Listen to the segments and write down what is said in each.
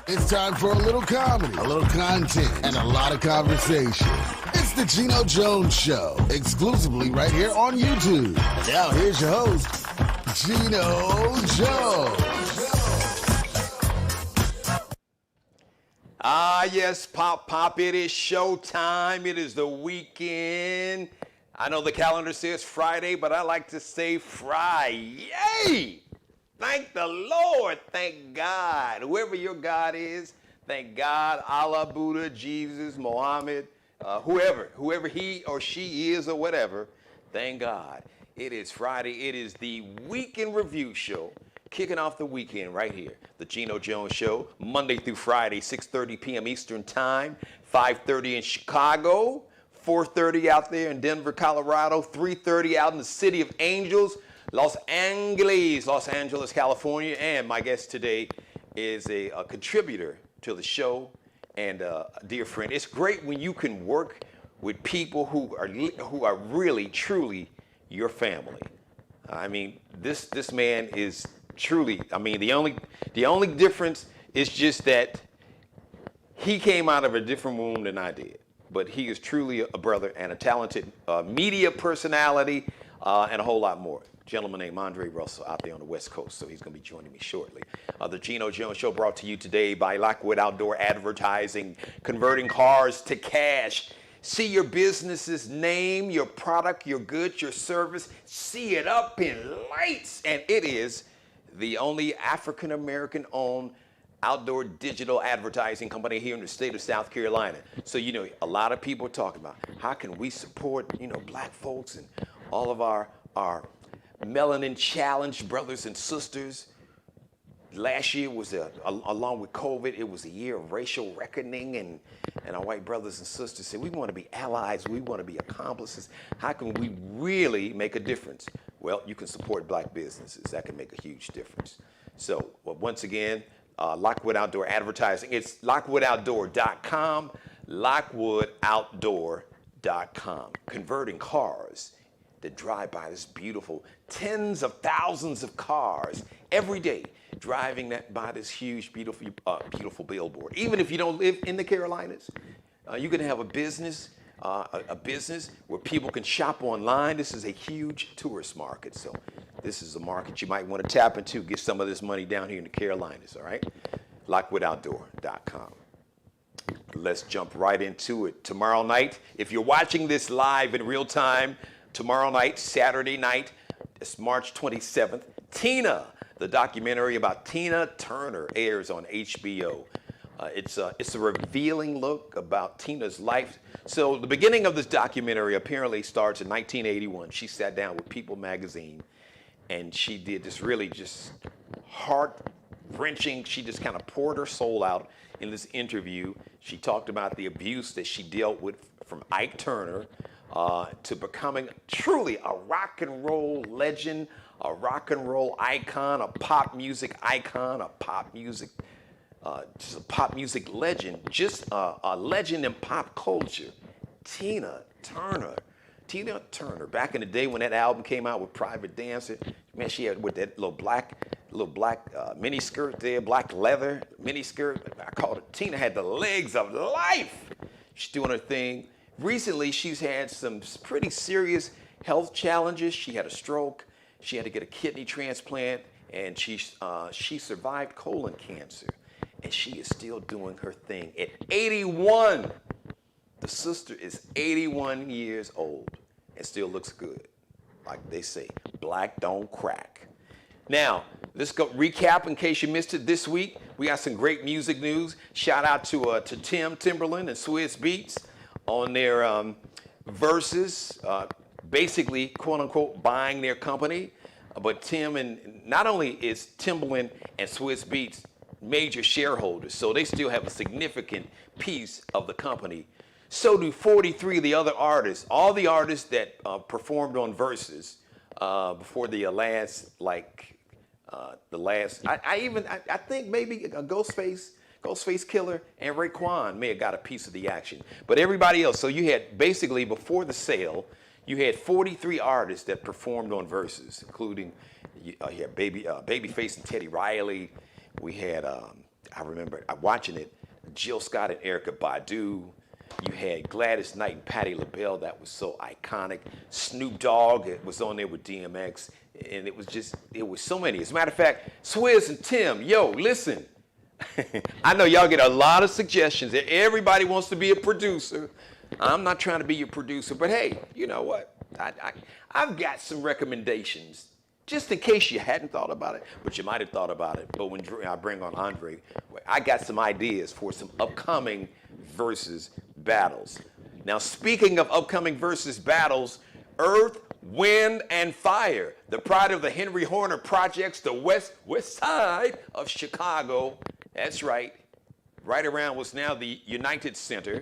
It's time for a little comedy, a little content, and a lot of conversation. It's the Geno Jones Show, exclusively right here on YouTube. And now here's your host, Geno Jones. Yes, Pop, it is showtime. It is the weekend. I know the calendar says Friday, but I like to say Friday. Thank the Lord. Thank God. Whoever your God is, thank God. Allah, Buddha, Jesus, Mohammed, whoever he or she is or whatever, thank God. It is Friday. It is the Weekend Review Show. Kicking off the weekend right here. The Geno Jones Show, Monday through Friday, 6:30 p.m. Eastern Time, 5:30 in Chicago, 4:30 out there in Denver, Colorado, 3:30 out in the City of Angels, Los Angeles, California. And my guest today is a contributor to the show and a dear friend. It's great when you can work with people who are really, truly your family. I mean, this man is truly, I mean, the only difference is just that he came out of a different womb than I did. But he is truly a brother and a talented media personality and a whole lot more. A gentleman named Andre Russell out there on the West Coast, so he's going to be joining me shortly. The Geno Jones Show brought to you today by Lockwood Outdoor Advertising, converting cars to cash. See your business's name, your product, your goods, your service. See it up in lights. And it is the only African-American owned outdoor digital advertising company here in the state of South Carolina. So, a lot of people are talking about how can we support, black folks and all of our melanin challenged brothers and sisters. Last year was, along with COVID, it was a year of racial reckoning, and our white brothers and sisters said, we want to be allies, we want to be accomplices. How can we really make a difference? Well, you can support black businesses. That can make a huge difference. So, once again, Lockwood Outdoor Advertising. It's LockwoodOutdoor.com, LockwoodOutdoor.com. Converting cars that drive by this beautiful, tens of thousands of cars every day, driving by this huge, beautiful billboard. Even if you don't live in the Carolinas, you can have a business where people can shop online. This is a huge tourist market, so this is a market you might want to tap into, get some of this money down here in the Carolinas, all right? LockwoodOutdoor.com. Let's jump right into it. Tomorrow night, if you're watching this live in real time, tomorrow night, Saturday night, it's March 27th, Tina, the documentary about Tina Turner airs on HBO. It's a revealing look about Tina's life. So the beginning of this documentary apparently starts in 1981. She sat down with People magazine and she did this really just heart-wrenching, she just kind of poured her soul out in this interview. She talked about the abuse that she dealt with from Ike Turner to becoming truly a rock and roll legend, a rock and roll icon, a pop music icon, just a pop music legend, just a legend in pop culture. Tina Turner, back in the day when that album came out with Private Dancer, man, she had with that little black mini skirt there, black leather mini skirt. I called it, Tina had the legs of life. She's doing her thing. Recently, she's had some pretty serious health challenges. She had a stroke. She had to get a kidney transplant, and she survived colon cancer. And she is still doing her thing at 81. The sister is 81 years old and still looks good. Like they say, black don't crack. Now, let's go recap in case you missed it this week. We got some great music news. Shout out to Tim Timberland and Swizz Beatz on their verses, basically, quote unquote, buying their company. But Tim, and not only is Timberland and Swizz Beatz major shareholders, so they still have a significant piece of the company. So do 43 of the other artists, all the artists that performed on Versus before the last, I think maybe a Ghostface Killer and Raekwon may have got a piece of the action. But everybody else, so you had basically before the sale, you had 43 artists that performed on Versus, including Babyface and Teddy Riley. We had I remember watching it. Jill Scott and Erykah Badu. You had Gladys Knight and Patti LaBelle. That was so iconic. Snoop Dogg was on there with DMX. And it was so many. As a matter of fact, Swizz and Tim, yo, listen. I know y'all get a lot of suggestions. Everybody wants to be a producer. I'm not trying to be your producer, but hey, you know what? I've got some recommendations, just in case you hadn't thought about it, but you might have thought about it. But when I bring on Andre, I got some ideas for some upcoming versus battles. Now, speaking of upcoming versus battles, Earth, Wind, and Fire, the pride of the Henry Horner Projects, the west side of Chicago. That's right. Right around what's now the United Center,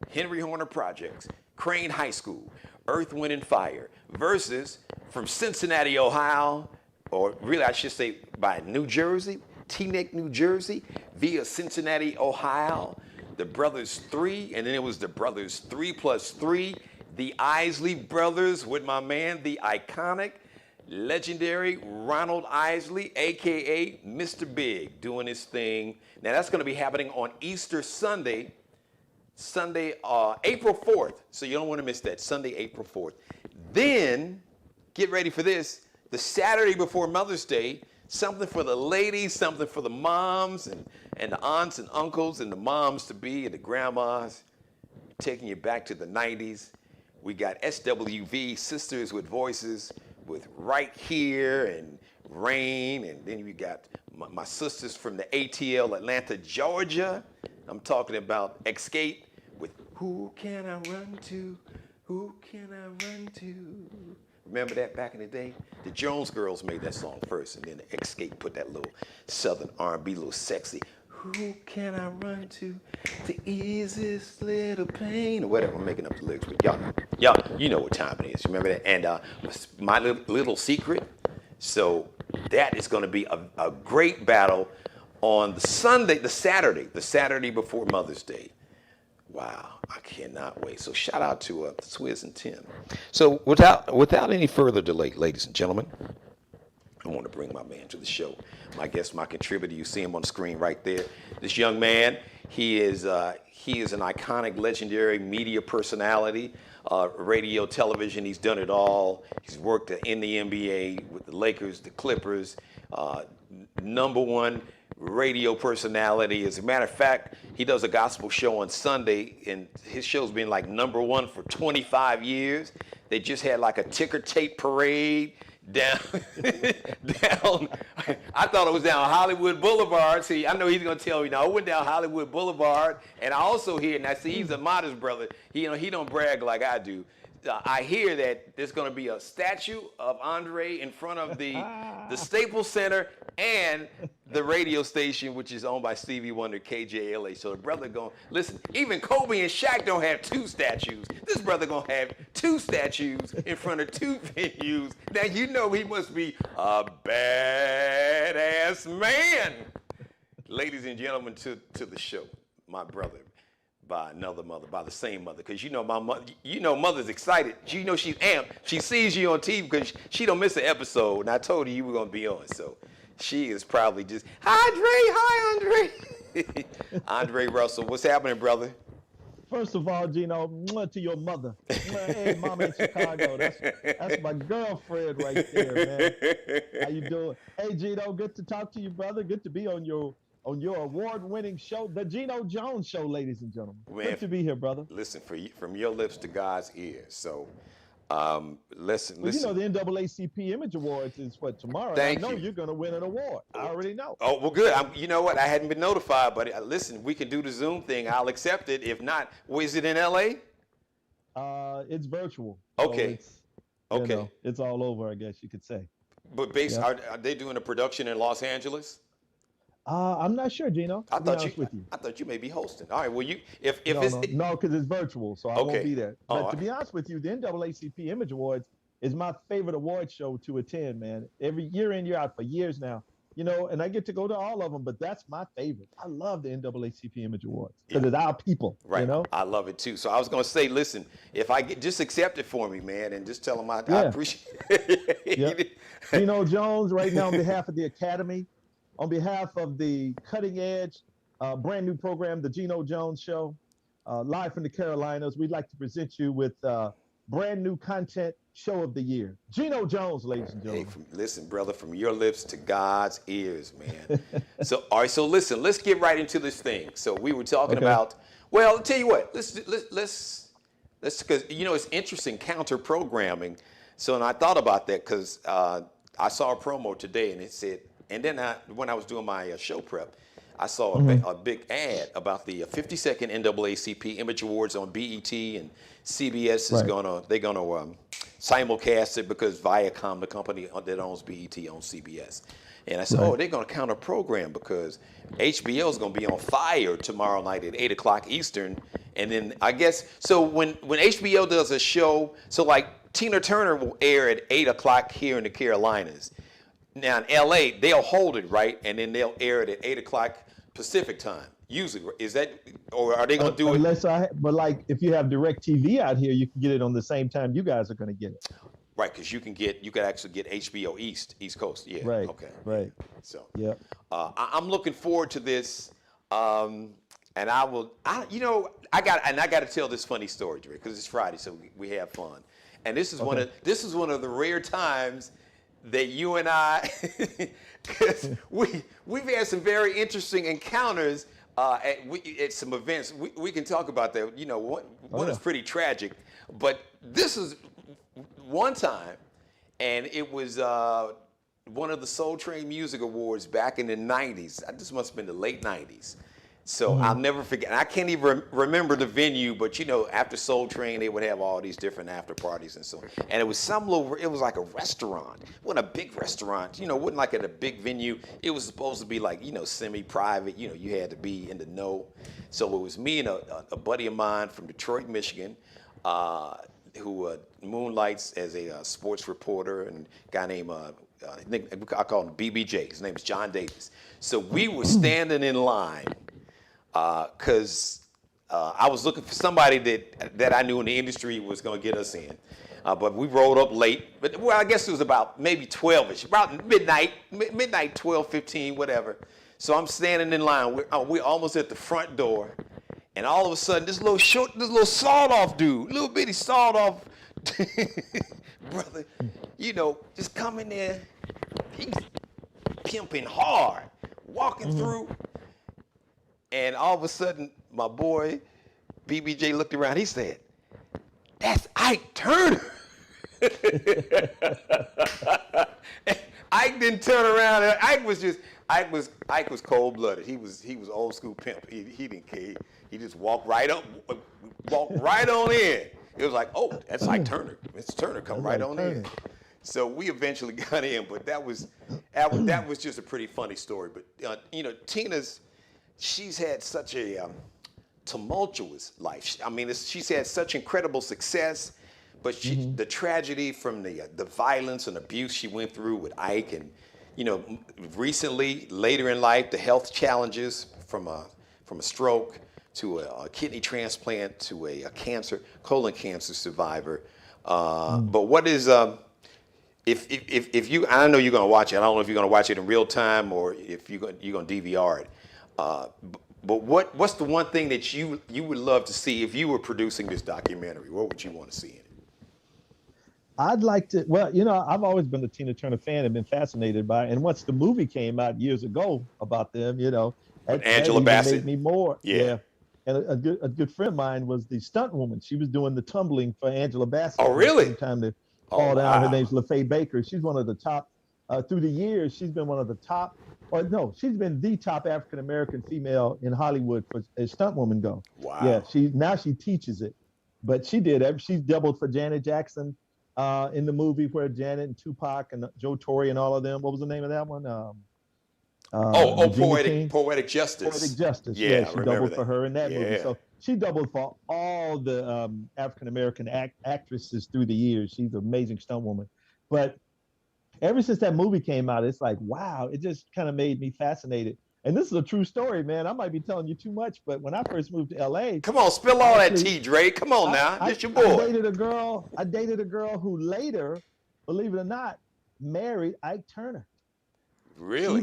Henry Horner Projects, Crane High School, Earth, Wind, and Fire, versus from Cincinnati, Ohio, or really I should say by New Jersey, Teaneck, New Jersey, via Cincinnati, Ohio, the Brothers 3, and then it was the Brothers 3 plus 3, the Isley Brothers with my man, the iconic, legendary Ronald Isley, a.k.a. Mr. Big, doing his thing. Now, that's going to be happening on Easter Sunday, April 4th. So you don't want to miss that, Sunday, April 4th. Then, get ready for this, the Saturday before Mother's Day, something for the ladies, something for the moms and the aunts and uncles and the moms-to-be and the grandmas, taking you back to the 90s. We got SWV, Sisters with Voices, with Right Here and Rain, and then you got my sisters from the ATL, Atlanta, Georgia. I'm talking about Escape with Who Can I Run To? Who Can I Run To? Remember that back in the day? The Jones Girls made that song first, and then the Escape put that little Southern R&B, little sexy. Who can I run to? The easiest little pain, or whatever. I'm making up the lyrics, but y'all, you know what time it is. Remember that? And My Little Secret. So that is going to be a great battle on the Saturday before Mother's Day. Wow, I cannot wait. So shout out to Swizz and Tim. So without any further delay, ladies and gentlemen, I want to bring my man to the show. My guest, my contributor, you see him on the screen right there. This young man, he is an iconic, legendary media personality, radio, television. He's done it all. He's worked in the NBA with the Lakers, the Clippers, #1 radio personality. As a matter of fact, he does a gospel show on Sunday, and his show's been like #1 for 25 years. They just had like a ticker tape parade down. I thought it was down Hollywood Boulevard. See, I know he's gonna tell me now. I went down Hollywood Boulevard, and I also hear, now see, he's a modest brother. He don't brag like I do. I hear that there's going to be a statue of Andre in front of the Staples Center and the radio station, which is owned by Stevie Wonder, KJLA. So the brother going, listen, even Kobe and Shaq don't have 2 statues. This brother going to have 2 statues in front of 2 venues. Now, you know he must be a badass man. Ladies and gentlemen, to the show, my brother. By another mother, by the same mother, because you know my mother. You know mother's excited. You know she's amped. She sees you on TV because she don't miss an episode. And I told her you were gonna be on, so she is probably just hi Andre. Andre Russell, what's happening, brother? First of all, Geno, to your mother. Hey, mama in Chicago. That's my girlfriend right there, man. How you doing? Hey, Geno, good to talk to you, brother. Good to be on your award-winning show, the Geno Jones Show, ladies and gentlemen. Man, good to be here, brother. Listen, from your lips to God's ears. So, listen. You know the NAACP Image Awards is what, tomorrow? I know you're going to win an award. I already know. Oh, well, good. You know what? I hadn't been notified, but listen, we can do the Zoom thing. I'll accept it. If not, is it in L.A.? It's virtual. Okay. So it's all over, I guess you could say. But are they doing a production in Los Angeles? I'm not sure, Geno. I thought you may be hosting. All right. Well, if no, because it's virtual, so I won't be there. But to be honest with you, the NAACP Image Awards is my favorite award show to attend, man. Every year in, year out for years now. You know, and I get to go to all of them, but that's my favorite. I love the NAACP Image Awards because it's our people. Right. You know? I love it too. So I was going to say, listen, if I just accept it for me, man, and just tell them I appreciate it. Geno Jones, right now on behalf of the Academy. On behalf of the Cutting Edge, brand new program, the Geno Jones Show, live from the Carolinas, we'd like to present you with brand new content show of the year. Geno Jones, ladies and Hey, gentlemen. listen, brother, from your lips to God's ears, man. So, all right, so listen, let's get right into this thing. So we were talking about, well, I'll tell you what, let's because, you know, it's interesting counter programming. So, and I thought about that because I saw a promo today and it said, and then when I was doing my show prep, I saw a big ad about the 52nd NAACP Image Awards on BET, and CBS is they're gonna simulcast it because Viacom, the company that owns BET, owns CBS. And I said, oh, they're gonna counter program because HBO is gonna be on fire tomorrow night at 8 o'clock Eastern. And then I guess so when HBO does a show, so like Tina Turner will air at 8 o'clock here in the Carolinas. Now in LA, they'll hold it, right? And then they'll air it at 8 o'clock Pacific time. Usually, is that, or are they going to do it? But like if you have DirecTV out here, you can get it on the same time you guys are going to get it. Right, because you can actually get HBO East Coast. Yeah. Right. Okay. Right. So. Yeah. I'm looking forward to this, and I got to tell this funny story, Dre, because it's Friday, so we have fun, and this is one of the rare times that you and I, because we've had some very interesting encounters at some events. We can talk about that. You know, one is pretty tragic, but this is one time, and it was one of the Soul Train Music Awards back in the 90s. This must have been the late 90s. So I'll never forget. I can't even remember the venue, but you know, after Soul Train, they would have all these different after parties and so on. And it was it was like a restaurant. It wasn't a big restaurant, you know, it wasn't like at a big venue. It was supposed to be like, you know, semi-private, you know, you had to be in the know. So it was me and a buddy of mine from Detroit, Michigan, who moonlights as a sports reporter, and a guy named, I call him BBJ. His name is John Davis. So we were standing in line because I was looking for somebody that I knew in the industry was going to get us in. But we rolled up late. But well, I guess it was about maybe 12ish, about midnight, 12:15, whatever. So I'm standing in line. We're almost at the front door, and all of a sudden, this little sawed-off dude, little bitty sawed-off brother, you know, just coming there. He's pimping hard, walking through. And all of a sudden, my boy, BBJ, looked around. He said, "That's Ike Turner." Ike didn't turn around. Ike was cold-blooded. He was old school pimp. He didn't care. He just walked right on in. It was like, oh, that's Ike Turner. Mr. Turner, come right on in. So we eventually got in, but that was just a pretty funny story. But you know, she's had such a tumultuous life. I mean, she's had such incredible success, but the tragedy from the violence and abuse she went through with Ike, and you know, recently, later in life, the health challenges from a stroke to a kidney transplant to a colon cancer survivor. But what is if you, I know you're going to watch it. I don't know if you're going to watch it in real time or if you're going to DVR it. But what's the one thing that you would love to see if you were producing this documentary? What would you want to see in it? I'd like to, well, you know, I've always been a Tina Turner fan and been fascinated by it. And once the movie came out years ago about them, you know, Angela Bassett made me more. Yeah. And a good friend of mine was the stunt woman. She was doing the tumbling for Angela Bassett. Oh, really? Time to fall down. Her name's LaFay Baker. She's one of the top, through the years, she's been one of the top, or no, she's been the top African-American female in Hollywood as stunt woman go. Wow. Yeah, now she teaches it. But she doubled for Janet Jackson in the movie where Janet and Tupac and Joe Torre and all of them, what was the name of that one? Poetic Justice. Poetic Justice. Yeah, she doubled for her in that movie. So she doubled for all the African-American actresses through the years. She's an amazing stunt woman. But ever since that movie came out, it's like, wow, it just kind of made me fascinated. And this is a true story, man. I might be telling you too much, but when I first moved to LA. Come on, spill all that tea, Dre. Come on now. This your boy. I dated a girl who later, believe it or not, married Ike Turner. Really?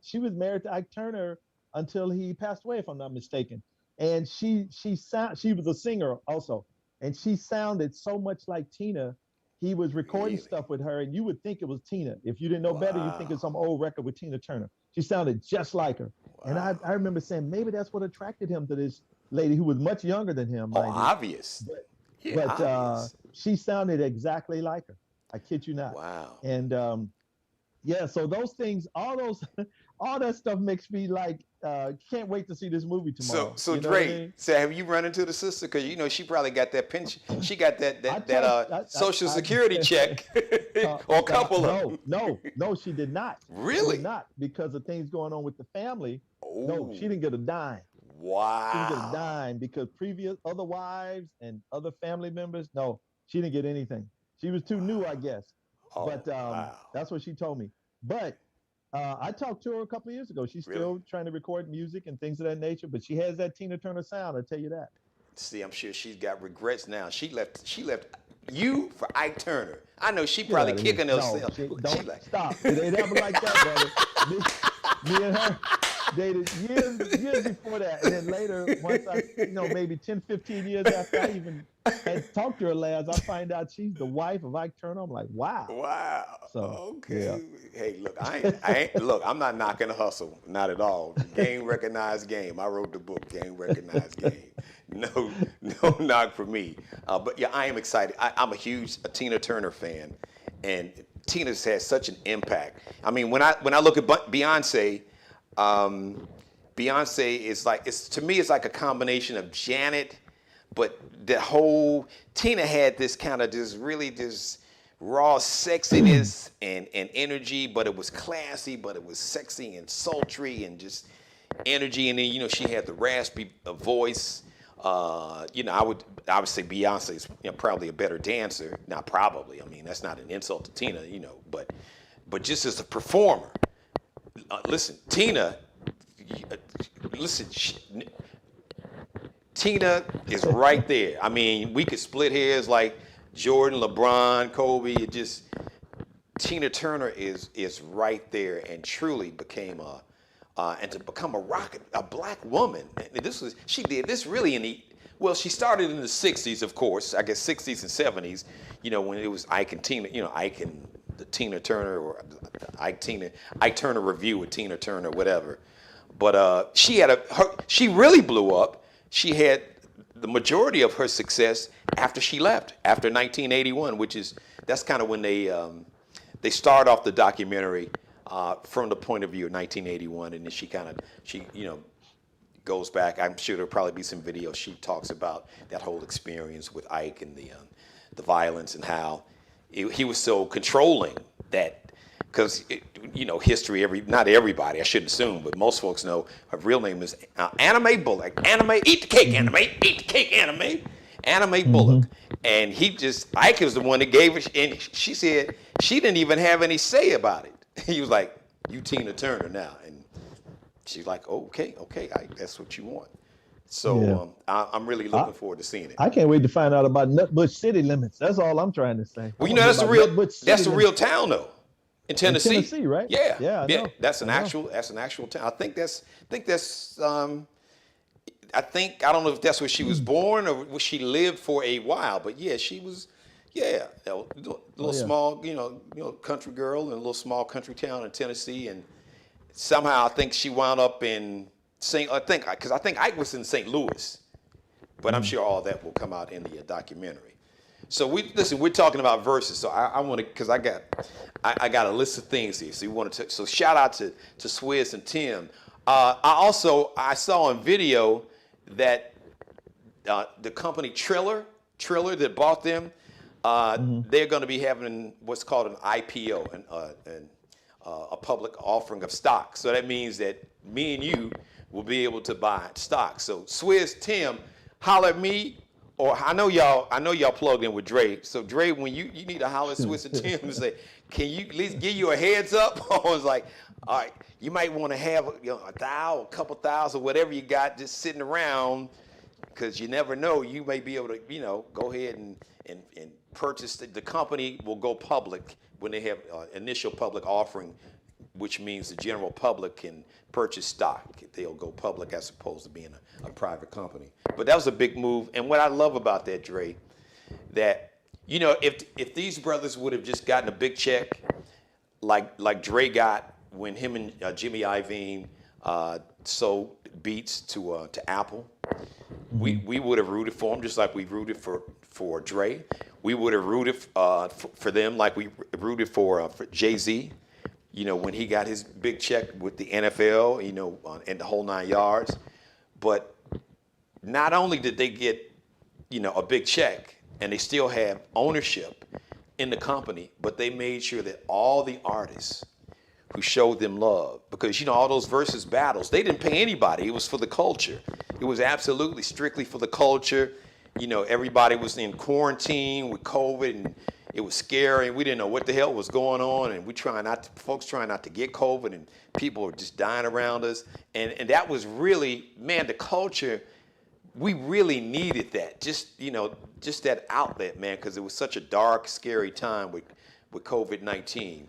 She was married to Ike Turner until he passed away, if I'm not mistaken. And she was a singer also, and she sounded so much like Tina. He was recording Really? stuff with her, and you would think it was Tina. If you didn't know better, you think it's Wow. some old record with Tina Turner. She sounded just like her. And Wow. I remember saying maybe that's what attracted him to this lady who was much younger than him, Oh, mind you. obvious. But Yeah, but obvious. she sounded exactly like her. I kid you not. Wow. And yeah, so those things, all that stuff makes me like can't wait to see this movie So, tomorrow. so You know what I Dre, mean? so have you run into the sister? Because you know she probably got that pension. She got that I that that talked. social security check, or a couple of No, them. no, she did not. She did Really? not because of things going on with the family. No, Oh, she didn't get a dime. She didn't get a wow. dime because previous other wives and other family members. No, she didn't get anything. She was too new, I guess. Oh, But wow. that's what she told me. But I talked to her a couple of years ago. She's Really? still trying to record music and things of that nature, but she has that Tina Turner sound. I tell you that. See, I'm sure she's got regrets now. She left. She left you for Ike Turner. I know she Get probably out of here. kicking No, herself. she, She don't like, stop. It ain't ever like that, brother. Me and her dated years before that. And then later, once I, maybe 10, 15 years after I even had talked to her last, I find out she's the wife of Ike Turner. I'm like, wow. wow. So, yeah. Okay. Hey, look, look, I'm not knocking the hustle, not at all. Game recognized game. I wrote the book, Game recognized game. No, no knock for me. But yeah, I am excited. I'm a huge Tina Turner fan, and Tina's had such an impact. I mean, when I look at Beyonce, Beyonce is like, to me it's like a combination of Janet, but the whole Tina had this kind of this raw sexiness and energy, but it was classy, but it was sexy and sultry and just energy. And then she had the raspy voice. I would say Beyonce is probably a better dancer. Not probably. I mean, that's not an insult to Tina. But just as a performer, listen, Tina. Listen, Tina is right there. I mean, we could split hairs like Jordan, LeBron, Kobe. Tina Turner is right there, and truly became and to become a black woman. And she did this really she started in the 60s, of course, I guess 60s and 70s, when it was Ike and Tina, Ike and the Tina Turner, or Ike Turner Review with Tina Turner, whatever. But she really blew up. She had the majority of her success after she left, after 1981, that's kind of when they start off the documentary from the point of view of 1981, and then she goes back. I'm sure there'll probably be some videos. She talks about that whole experience with Ike and the violence and how he was so controlling that. Because history. Not everybody, I shouldn't assume, but most folks know her real name is Anime Bullock. Anime, eat the cake, Anime, eat the cake, Anime Bullock. And Ike was the one that gave it, and she said she didn't even have any say about it. He was like, "You Tina Turner now," and she's like, "Okay, Ike, that's what you want." So I'm really looking forward to seeing it. I can't wait to find out about Nutbush City Limits. That's all I'm trying to say. Well, that's a real town though. In Tennessee. In Tennessee, right? Yeah. Yeah, I know. That's an actual town. I don't know if that's where she was born or where she lived for a while, but yeah, she was, little small, country girl in a little small country town in Tennessee, and somehow I think she wound up in because I think Ike was in St. Louis, but I'm sure all that will come out in the documentary. So we're talking about verses. So I want to, because I got a list of things here. So we want to, so shout out to Swizz and Tim. I saw on video that the company Triller that bought them, they're going to be having what's called an IPO, a public offering of stock. So that means that me and you will be able to buy stock. So Swizz, Tim, holler at me. Or I know y'all plugged in with Dre. So Dre, when you need to holler at Swizz and Tim and say, can you at least give you a heads up? I was like, all right, you might want to have a couple thousand, whatever you got, just sitting around, because you never know. You may be able to go ahead and purchase. The company will go public when they have initial public offering which means the general public can purchase stock. They'll go public as opposed to being a private company. But that was a big move. And what I love about that, Dre, that, you know, if these brothers would have just gotten a big check like Dre got when him and Jimmy Iovine sold Beats to Apple, we would have rooted for them just like we rooted for Dre. We would have rooted for them like we rooted for Jay-Z, you know, when he got his big check with the NFL, you know, and the whole 9 yards. But not only did they get, you know, a big check and they still have ownership in the company, but they made sure that all the artists who showed them love, because, you know, all those versus battles, they didn't pay anybody. It was for the culture. It was absolutely strictly for the culture. You know, everybody was in quarantine with COVID, and it was scary, and we didn't know what the hell was going on, and folks trying not to get COVID, and people were just dying around us. And that was really, man, the culture, we really needed that. Just, you know, just that outlet, man, because it was such a dark, scary time with COVID-19.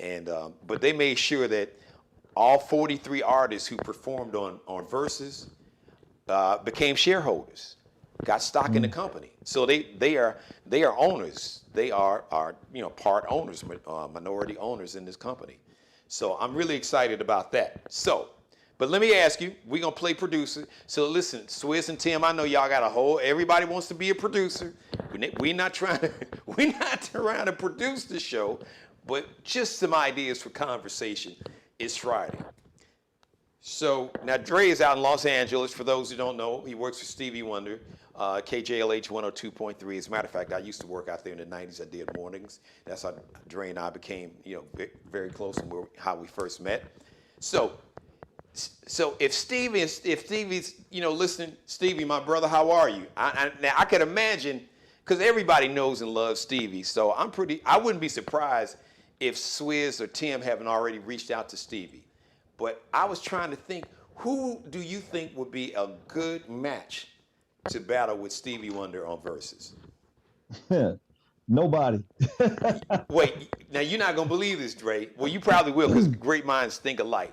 And but they made sure that all 43 artists who performed on Versus became shareholders, got stock in the company. So they are owners. They are you know, part owners, minority owners in this company. So I'm really excited about that. So, but let me ask you, we're gonna play producer. So listen, Swizz and Tim, I know y'all got everybody wants to be a producer. We're not trying to produce the show, but just some ideas for conversation. It's Friday. So now Dre is out in Los Angeles. For those who don't know, he works for Stevie Wonder, KJLH 102.3. As a matter of fact, I used to work out there in the 90s. I did mornings. That's how Dre and I became, you know, very close, and how we first met. So if Stevie's, you know, listening, Stevie, my brother, how are you? Now I can imagine, because everybody knows and loves Stevie. So I wouldn't be surprised if Swizz or Tim haven't already reached out to Stevie. But I was trying to think, who do you think would be a good match to battle with Stevie Wonder on Versus? Nobody. Wait, now you're not going to believe this, Dre. Well, you probably will, because great minds think alike.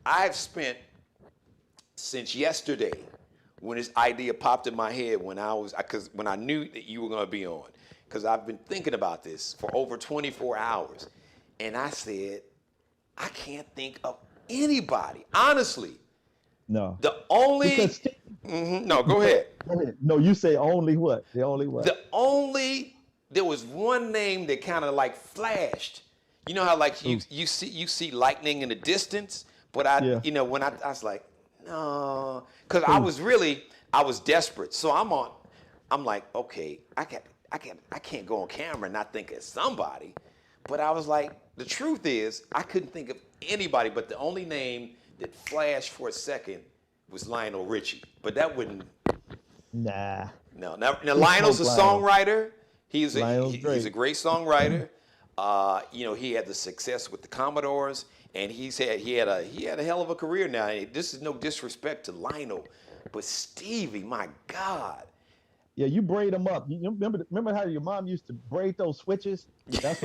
I've spent since yesterday, when this idea popped in my head, when I knew that you were going to be on, because I've been thinking about this for over 24 hours. And I said, I can't think of anybody, honestly. No. The only... No, go ahead. Go ahead. No, you say only what? The only what? There was one name that kind of like flashed. You know how like you see lightning in the distance? But you know, when I was like, no, because I was desperate. So I'm like, okay, I can't go on camera and not think of somebody. But I was like, the truth is, I couldn't think of anybody, but the only name that flashed for a second was Lionel Richie. But that wouldn't. Nah. No. Now Lionel's a songwriter. He's a great songwriter. You know, he had the success with the Commodores, and he had a hell of a career now. This is no disrespect to Lionel, but Stevie, my God. Yeah, you braid them up. You remember how your mom used to braid those switches? That's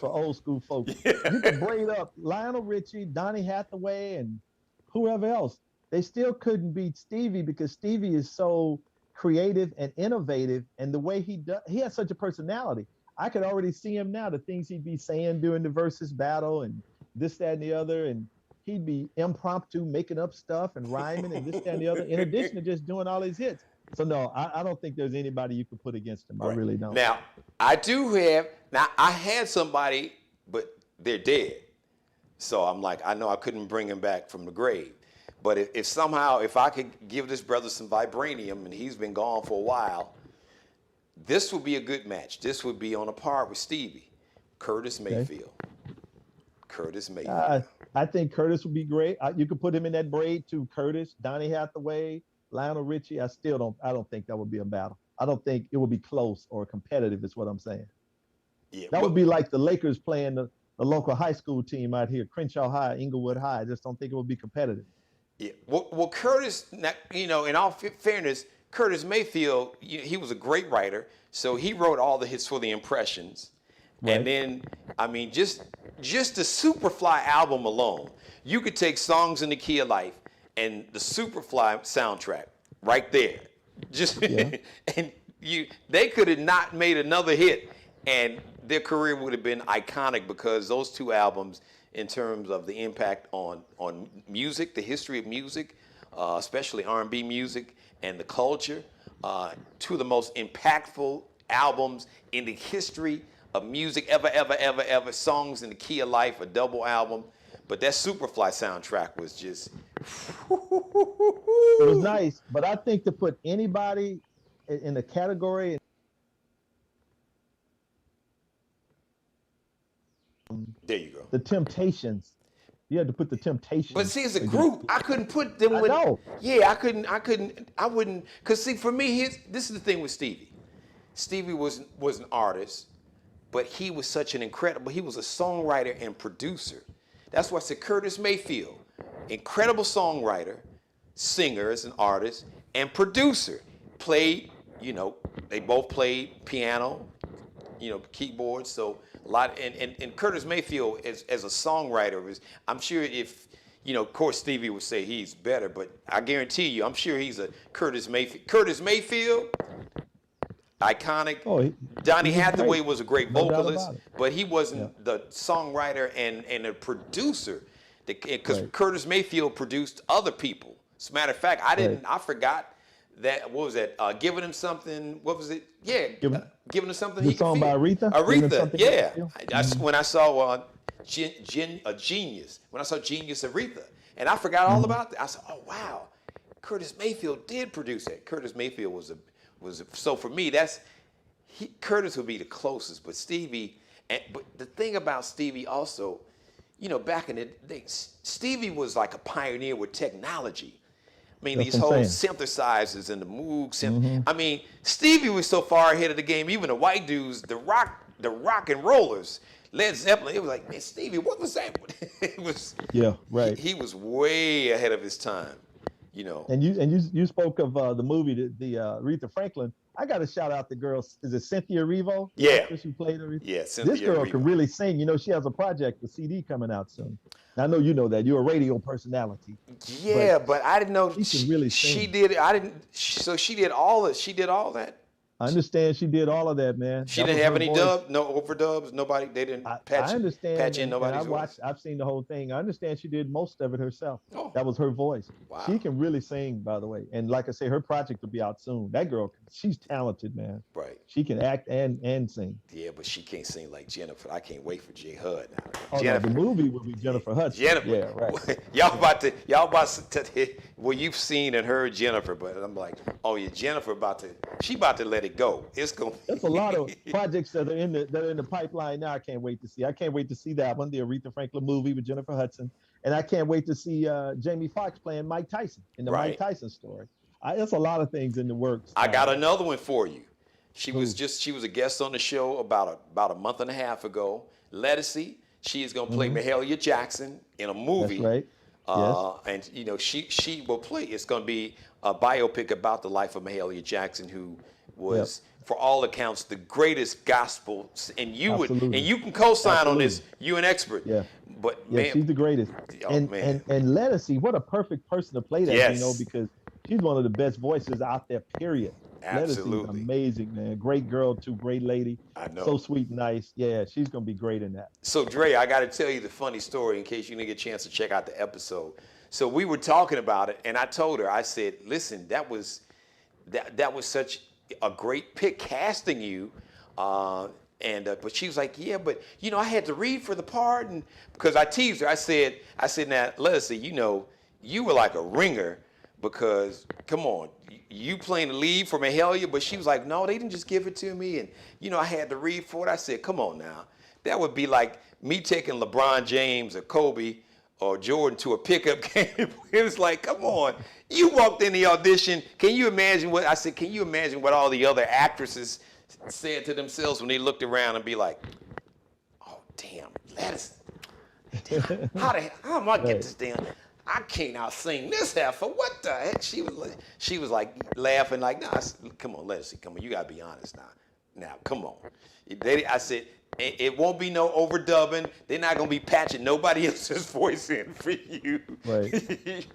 for old school folks. Yeah. You could braid up Lionel Richie, Donny Hathaway, and whoever else. They still couldn't beat Stevie, because Stevie is so creative and innovative, and the way he has such a personality. I could already see him now, the things he'd be saying during the Versus battle and this, that, and the other, and he'd be impromptu making up stuff and rhyming and this, that, and the other, in addition to just doing all his hits. So no, I don't think there's anybody you could put against him. Right. I really don't. Now, I had somebody, but they're dead. So I'm like, I know I couldn't bring him back from the grave. But if I could give this brother some vibranium, and he's been gone for a while, this would be a good match. This would be on a par with Stevie. Curtis Mayfield. Okay. Curtis Mayfield. I think Curtis would be great. You could put him in that braid too. Curtis, Donny Hathaway, Lionel Richie. I don't think that would be a battle. I don't think it would be close or competitive, is what I'm saying. Yeah, that would be like the Lakers playing the local high school team out here, Crenshaw High, Inglewood High. I just don't think it would be competitive. Yeah. Well, Curtis, you know, in all fairness, Curtis Mayfield, he was a great writer. So he wrote all the hits for the Impressions. And then, I mean, just the Superfly album alone, you could take Songs in the Key of Life and the Superfly soundtrack right there. Just and they could have not made another hit, and their career would have been iconic because those two albums, in terms of the impact on music, the history of music, especially R&B music and the culture, two of the most impactful albums in the history of music ever. Songs in the Key of Life, a double album. But that Superfly soundtrack was just... It was nice, but I think to put anybody in the category... There you go. The Temptations. You had to put the Temptations. But see, as a group, I couldn't put them with... I know. Yeah, I wouldn't... Because see, for me, this is the thing with Stevie. Stevie was an artist, but he was such an incredible... He was a songwriter and producer. That's why I said Curtis Mayfield, incredible songwriter, singer as an artist, and producer. Played, they both played piano, keyboards, so a lot. And Curtis Mayfield as a songwriter, I'm sure if, of course Stevie would say he's better, but I guarantee you, I'm sure he's a Curtis Mayfield. Curtis Mayfield, iconic. Oh, Donny Hathaway was a great No doubt vocalist, about it. but he wasn't the songwriter and a producer. Because Curtis Mayfield produced other people. As a matter of fact, I forgot that. What was that? Giving Him Something. What was it? Yeah, Giving Him Something. The song by Aretha. Aretha, yeah. When I saw Genius, when I saw Genius Aretha, and I forgot all about that. I said, oh wow, Curtis Mayfield did produce it. Curtis Mayfield was so for me, Curtis would be the closest, but Stevie. But the thing about Stevie also, back in the day, Stevie was like a pioneer with technology. I mean, these whole synthesizers and the Moog. I mean, Stevie was so far ahead of the game. Even the white dudes, the rock and rollers, Led Zeppelin. It was like, man, Stevie, what was that? It was. Yeah, right. He was way ahead of his time. And you spoke of the movie, the Aretha Franklin. I got to shout out the girl. Is it Cynthia Erivo? Yeah. She played Aretha. Yeah, Cynthia This girl Erivo. can really sing. She has a project, a CD coming out soon. I know you know that. You're a radio personality. Yeah, but I didn't know she can really sing. She did. So she did all that. She did all that. I understand she did all of that, man. She didn't have any dubs, no overdubs, nobody. They didn't patch in nobody's voice. I've seen the whole thing. I understand she did most of it herself. Oh. That was her voice. Wow. She can really sing, by the way. And like I say, her project will be out soon. That girl, she's talented, man. Right. She can act and sing. Yeah, but she can't sing like Jennifer. I can't wait for J. Hud now. Oh, Jennifer. No, the movie will be Jennifer Hudson. Jennifer. Yeah, right. y'all about to well, you've seen and heard Jennifer, but I'm like, oh yeah, Jennifer she about to let it go. It's gonna. There's a lot of projects that are in the pipeline now. I can't wait to see. I can't wait to see that one, the Aretha Franklin movie with Jennifer Hudson, and I can't wait to see Jamie Foxx playing Mike Tyson in the Mike Tyson story. There's a lot of things in the works. I got another one for you. She was a guest on the show about a month and a half ago. Lettucey. She is gonna play Mahalia Jackson in a movie. That's right. And she will play. It's going to be a biopic about the life of Mahalia Jackson, who was, for all accounts, the greatest gospel. And you can co-sign on this. You an expert. Yeah. But yeah, man, she's the greatest. Oh, and Lettucey, what a perfect person to play that. Yes. Because she's one of the best voices out there. Period. Absolutely. Lettucey's amazing, man. Great girl too. Great lady. I know. So sweet and nice. Yeah, she's gonna be great in that. So Dre, I got to tell you the funny story in case you didn't get a chance to check out the episode. So we were talking about it, and I told her, I said, listen, that was such a great pick casting you. But she was like, yeah, but I had to read for the part, and because I teased her, I said, now Leslie, you were like a ringer, because come on, you playing the lead for Mahalia, but she was like, no, they didn't just give it to me, and I had to read for it. I said, come on now, that would be like me taking LeBron James or Kobe or Jordan to a pickup game. It was like, come on, you walked in the audition. Can you imagine what I said? Can you imagine what all the other actresses said to themselves when they looked around and be like, oh damn, lettuce. How am I get this damn? I can't out sing this heifer. What the heck? She was like laughing like, nah, come on, lettuce. Come on, you gotta be honest now. Now, come on. I said, It won't be no overdubbing. They're not gonna be patching nobody else's voice in for you. Right.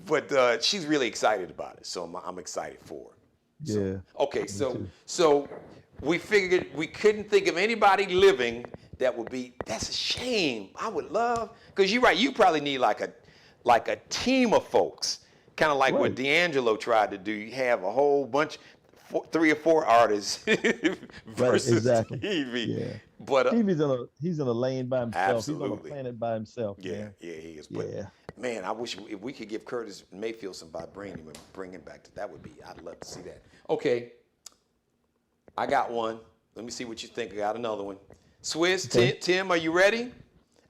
But she's really excited about it, so I'm excited for her. So, Yeah. okay, Me so too. so we figured we couldn't think of anybody living that would be. That's a shame. I would love, because you're right. You probably need like a team of folks, kind of like what Right. D'Angelo tried to do. You have a whole bunch, 3 or 4 artists Right. versus Exactly. Stevie. Yeah. But He's in a lane by himself. He's on a absolutely, planet by himself. yeah, Man. yeah, he is. But Yeah. man, I wish if we could give Curtis Mayfield some vibranium and bring him back that would be. I'd love to see that. Okay, I got one. Let me see what you think. I got another one. Swiss, Okay. Tim, are you ready?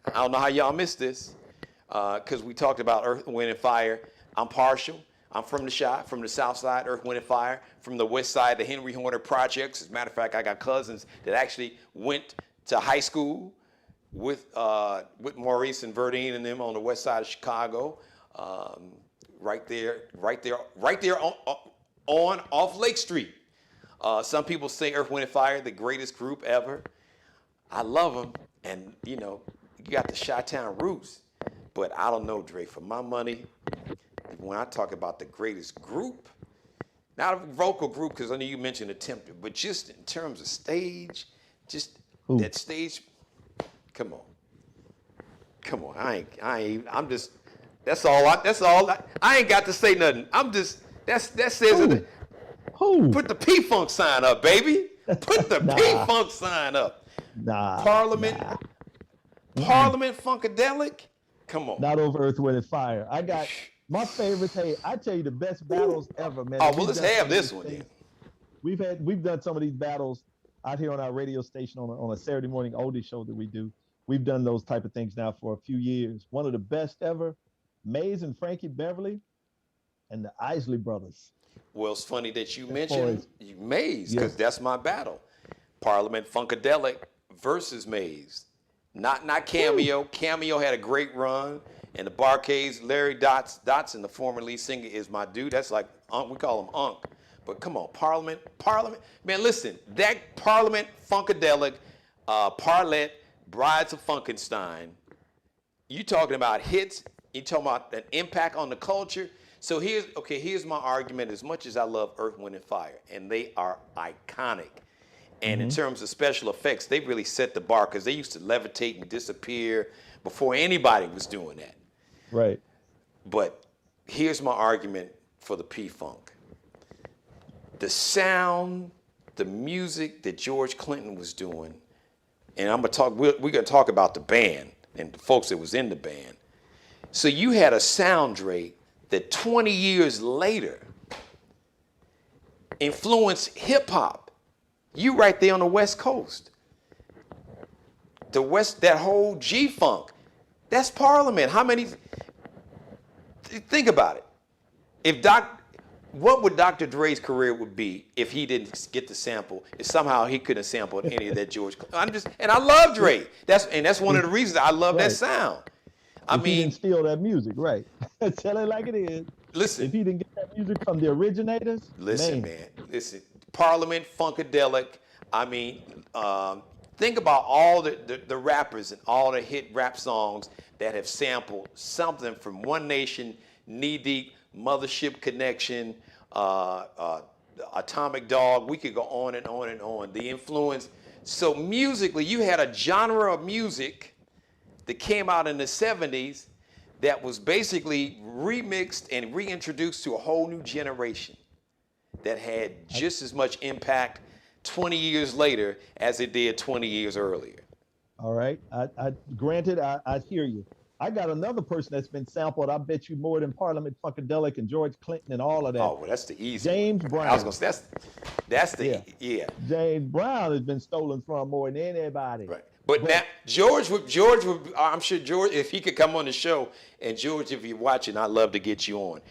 I don't know how y'all missed this because we talked about Earth, Wind, and Fire. I'm partial. I'm from the Chi, from the South Side, Earth, Wind, and Fire. From the West Side, the Henry Horner Projects. As a matter of fact, I got cousins that actually went to high school with Maurice and Verdine and them on the West Side of Chicago. Right there on off Lake Street. Some people say Earth, Wind, and Fire, the greatest group ever. I love them, and you got the Chi-Town roots. But I don't know, Dre. For my money, when I talk about the greatest group, not a vocal group, because I know you mentioned Attempted, but just in terms of stage, just Who? that stage. Come on. I'm just. That's all. I ain't got to say nothing. I'm just. That says it. Who? Put the P-Funk sign up, baby. Put the Nah. P-Funk sign up. Nah. Parliament. Nah. Parliament Funkadelic. Come on. Not over Earth, Wind, and Fire. I got my favorites. Hey, I tell you the best battles ever, man. Oh, And well, we've let's done have some of this these one then. things. We've done some of these battles out here on our radio station on a Saturday morning oldie show that we do. We've done those type of things now for a few years. One of the best ever, Mays and Frankie Beverly, and the Isley brothers. Well, it's funny that you mentioned Maze, because Yes. that's my battle. Parliament Funkadelic versus Maze. Not Cameo. Woo. Cameo had a great run. And the Barcades, Larry Dotson, the former lead singer, is my dude. That's like, we call him Unc. But come on, Parliament. Man, listen, that Parliament Funkadelic, Parlet, Brides of Funkenstein, you talking about hits, you talking about an impact on the culture. So here's my argument. As much as I love Earth, Wind, and Fire, and they are iconic. And in terms of special effects, they really set the bar because they used to levitate and disappear before anybody was doing that. Right. But here's my argument for the P-Funk. The sound, the music that George Clinton was doing, and we're gonna talk about the band and the folks that was in the band. So you had a sound, Dre, that 20 years later influenced hip hop. You right there on the West Coast. The West, that whole G-Funk, that's Parliament. How many? Think about it. What would Dr. Dre's career would be if he didn't get the sample? If somehow he couldn't have sampled any of that George. And I love Dre. That's one of the reasons I love that Right. sound. If he didn't steal that music, right? Tell it like it is. Listen. If he didn't get that music from the originators, Listen, man. Listen. Parliament Funkadelic. I mean, think about all the rappers and all the hit rap songs that have sampled something from One Nation, Knee Deep, Mothership Connection, Atomic Dog. We could go on and on and on. The influence. So musically, you had a genre of music that came out in the 70s that was basically remixed and reintroduced to a whole new generation that had just as much impact 20 years later as it did 20 years earlier. all right. Granted, I hear you. I got another person that's been sampled. I bet you more than Parliament Funkadelic and George Clinton and all of that. Oh, well, that's the easy James one. Brown. I was gonna say that's the yeah. James Brown has been stolen from more than anybody. Right. But now George would, I'm sure George, if he could come on the show, and George, if you're watching, I'd love to get you on,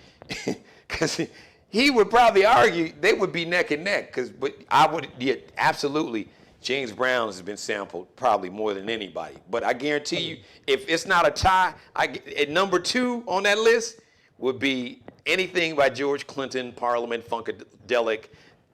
because he would probably argue they would be neck and neck. But I would, absolutely. James Brown has been sampled probably more than anybody. But I guarantee you, if it's not a tie, at number 2 on that list would be anything by George Clinton, Parliament Funkadelic.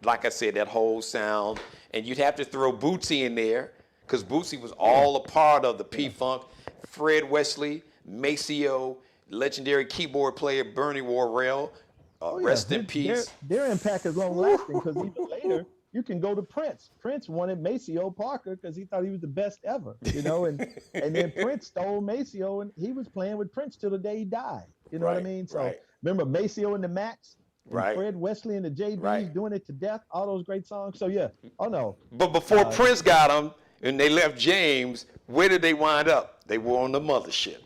Like I said, that whole sound, and you'd have to throw Bootsy in there. because Boosie was all a part of the P-Funk. Fred Wesley, Maceo, legendary keyboard player Bernie Worrell, rest in peace. Their impact is long lasting because even later you can go to Prince. Prince wanted Maceo Parker because he thought he was the best ever, you know, and then Prince stole Maceo and he was playing with Prince till the day he died. You know what I mean? So remember Maceo and the Max, and Fred Wesley and the JBs doing it to death, all those great songs. So yeah, But before Prince got him and they left James, where did they wind up? They were on the mothership.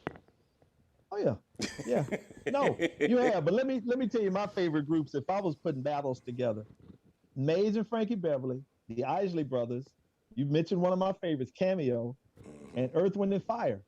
Oh yeah. No, you have. But let me tell you my favorite groups. If I was putting battles together, Mays and Frankie Beverly, the Isley Brothers. You mentioned one of my favorites, Cameo, and Earth, Wind, and Fire.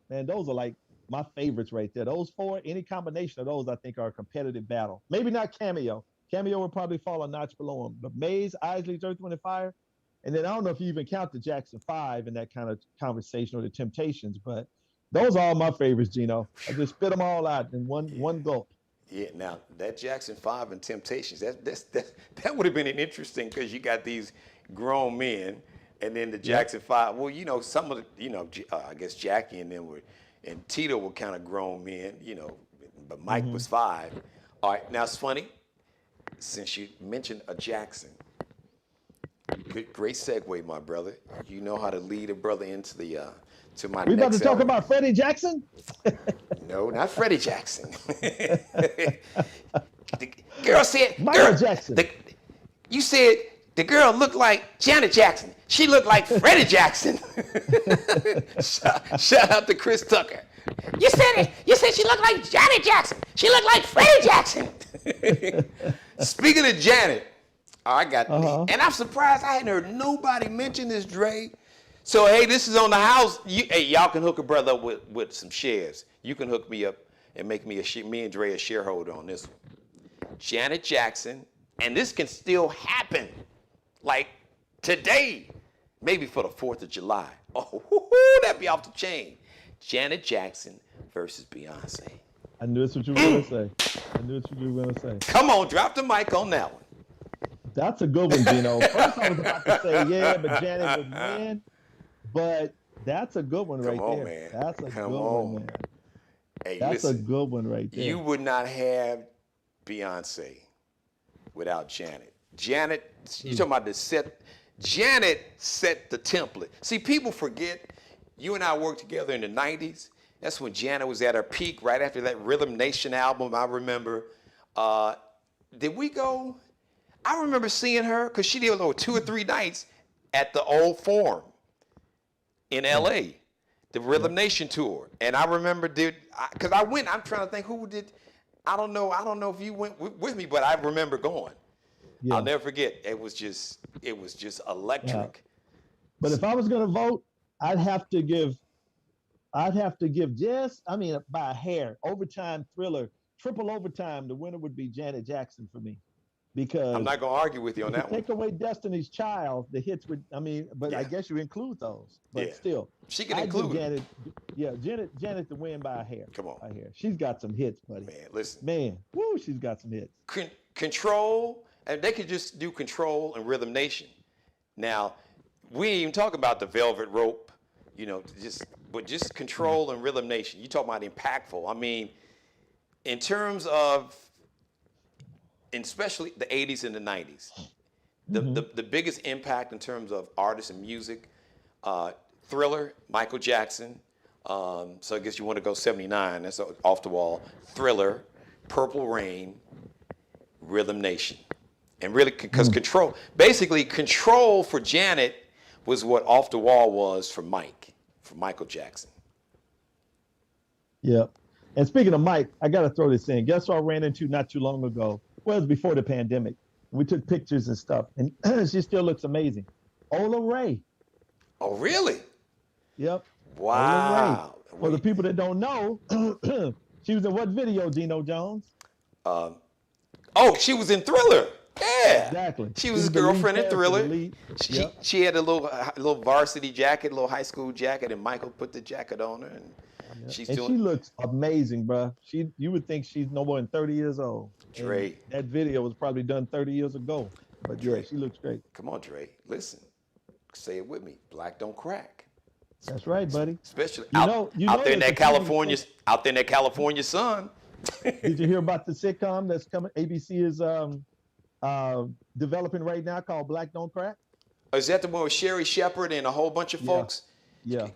Man, those are like my favorites right there. Those four, any combination of those, I think, are a competitive battle. Maybe not Cameo. Cameo would probably fall a notch below them. But Mays, Isley, Earth, Wind, and Fire. And then I don't know if you even count the Jackson 5 in that kind of conversation or the Temptations, but those are all my favorites, Geno. I just spit them all out in one gulp. Yeah, now that Jackson 5 and Temptations, that would have been an interesting because you got these grown men, and then the Jackson 5. Well, you know, some of the, I guess Jackie and them and Tito were kind of grown men, you know, but Mike was 5. All right, now it's funny, since you mentioned a Jackson. Great segue, my brother. You know how to lead a brother into the to my. We next about to talk element. about Freddie Jackson? No, not Freddie Jackson. The girl said, Michael Jackson. You said the girl looked like Janet Jackson. She looked like Freddie Jackson. Shout out to Chris Tucker. You said it. You said she looked like Janet Jackson. She looked like Freddie Jackson. Speaking of Janet, I got, and I'm surprised I hadn't heard nobody mention this, Dre. So, hey, this is on the house. Y'all can hook a brother up with some shares. You can hook me up and make me me and Dre a shareholder on this one. Janet Jackson, and this can still happen, like today, maybe for the 4th of July. Oh, that'd be off the chain. Janet Jackson versus Beyonce. I knew that's what you were going to say. I knew what you were going to say. Come on, drop the mic on that one. That's a good one, Geno. First I was about to say, yeah, but Janet would win. But that's a good one right there. Man. That's a good one, man. Hey, that's a good one right there. You would not have Beyonce without Janet. Janet, you talking about the set. Janet set the template. See, people forget, you and I worked together in the 90s. That's when Janet was at her peak, right after that Rhythm Nation album, I remember. Did we go? I remember seeing her, because she did 2 or 3 nights at the Old Forum in LA, the Rhythm Nation tour. And I remember, because I went, I'm trying to think who did, I don't know if you went with me, but I remember going. Yeah. I'll never forget. It was just electric. Yeah. But if I was going to vote, I'd have to give by a hair, overtime Thriller, triple overtime, the winner would be Janet Jackson for me. Because I'm not going to argue with you on that one. Take away Destiny's Child, the hits would, I guess you include those. But still. She can include Janet. Yeah, Janet to win by a hair. Come on. By a hair. She's got some hits, buddy. Man, listen. Man, woo, she's got some hits. Control, and they could just do Control and Rhythm Nation. Now, we ain't even talk about the Velvet Rope, just Control and Rhythm Nation. You talk about impactful. I mean, in terms of, and especially the 80s and the 90s, the biggest impact in terms of artists and music, Thriller, Michael Jackson. So I guess you want to go 79, that's off the wall. Thriller, Purple Rain, Rhythm Nation. And really, because Control for Janet was what Off the Wall was for Michael Jackson. Yep. And speaking of Mike, I got to throw this in. Guess who I ran into not too long ago? Well, it was before the pandemic. We took pictures and stuff, and she still looks amazing. Ola Ray. Oh, really? Yep. Wow. For the people that don't know, she was in what video, Geno Jones? She was in Thriller. Yeah. Exactly. She was his girlfriend in Thriller. She had a little varsity jacket, a little high school jacket, and Michael put the jacket on her. And she looks amazing, bro. You would think she's no more than 30 years old. Dre. And that video was probably done 30 years ago. But Dre, she looks great. Come on, Dre. Listen. Say it with me. Black don't crack. That's right, buddy. Especially You know out there in they're that California sun. Did you hear about the sitcom that's coming? ABC is developing right now called Black Don't Crack. Is that the one with Sherry Shepherd and a whole bunch of folks? Yeah.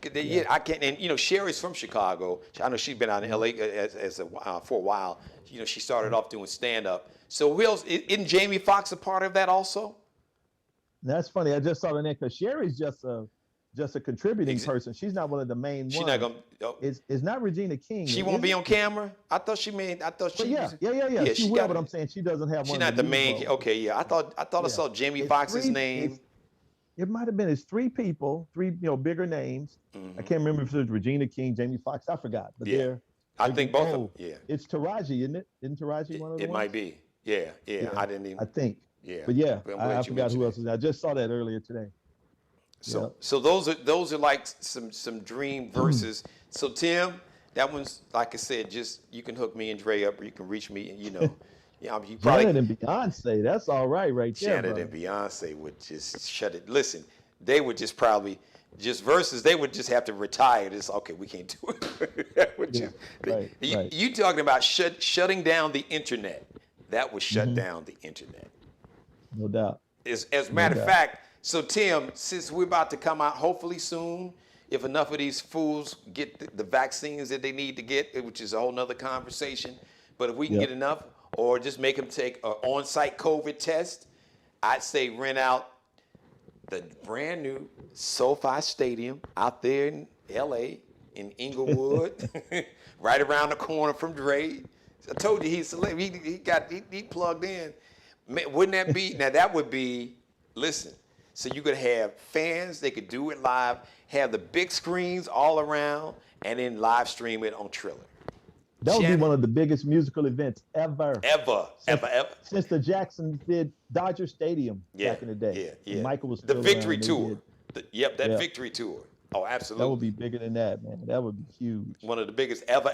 I can't. And Sherry's from Chicago. I know she's been out in LA for a while. She started off doing stand up. So isn't Jamie Foxx a part of that also? That's funny. I just saw the name because Sherry's just a contributing person. She's not one of the main ones. She's not gonna. It's not Regina King. She won't be on camera. I thought she. Yeah. She will, but I'm saying she doesn't have. She's not the main. Okay, yeah. I thought I saw Jamie Foxx's name. It might have been. It's three people, three bigger names. I can't remember if it was Regina King, Jamie Foxx. I forgot, but I think both of them. Yeah. It's Taraji, isn't it? Isn't Taraji one of them? It might be. Yeah. I didn't even. I think. Yeah. But I forgot who else was there. I just saw that earlier today. So those are like some dream verses. So Tim, that one's like I said, just you can hook me and Dre up, or you can reach me, and you probably Janet and Beyonce. That's all right, there. Janet and Beyonce would just shut it. Listen, they would just probably verses. They would just have to retire. It's okay. We can't do it. You talking about shutting down the internet? That would shut down the internet. No doubt. As a matter of fact. So Tim, since we're about to come out hopefully soon, if enough of these fools get the vaccines that they need to get, which is a whole nother conversation, but if we can get enough, or just make them take an on-site COVID test, I'd say rent out the brand new SoFi Stadium out there in LA, in Inglewood, right around the corner from Dre. I told you he's he plugged in. Wouldn't that be, now that would be, listen, so you could have fans, they could do it live, have the big screens all around, and then live stream it on Triller. That would be one of the biggest musical events ever. Ever. Since the Jacksons did Dodger Stadium back in the day. Yeah. Michael was the Victory Tour. Victory Tour. Oh, absolutely. That would be bigger than that, man. That would be huge. One of the biggest ever.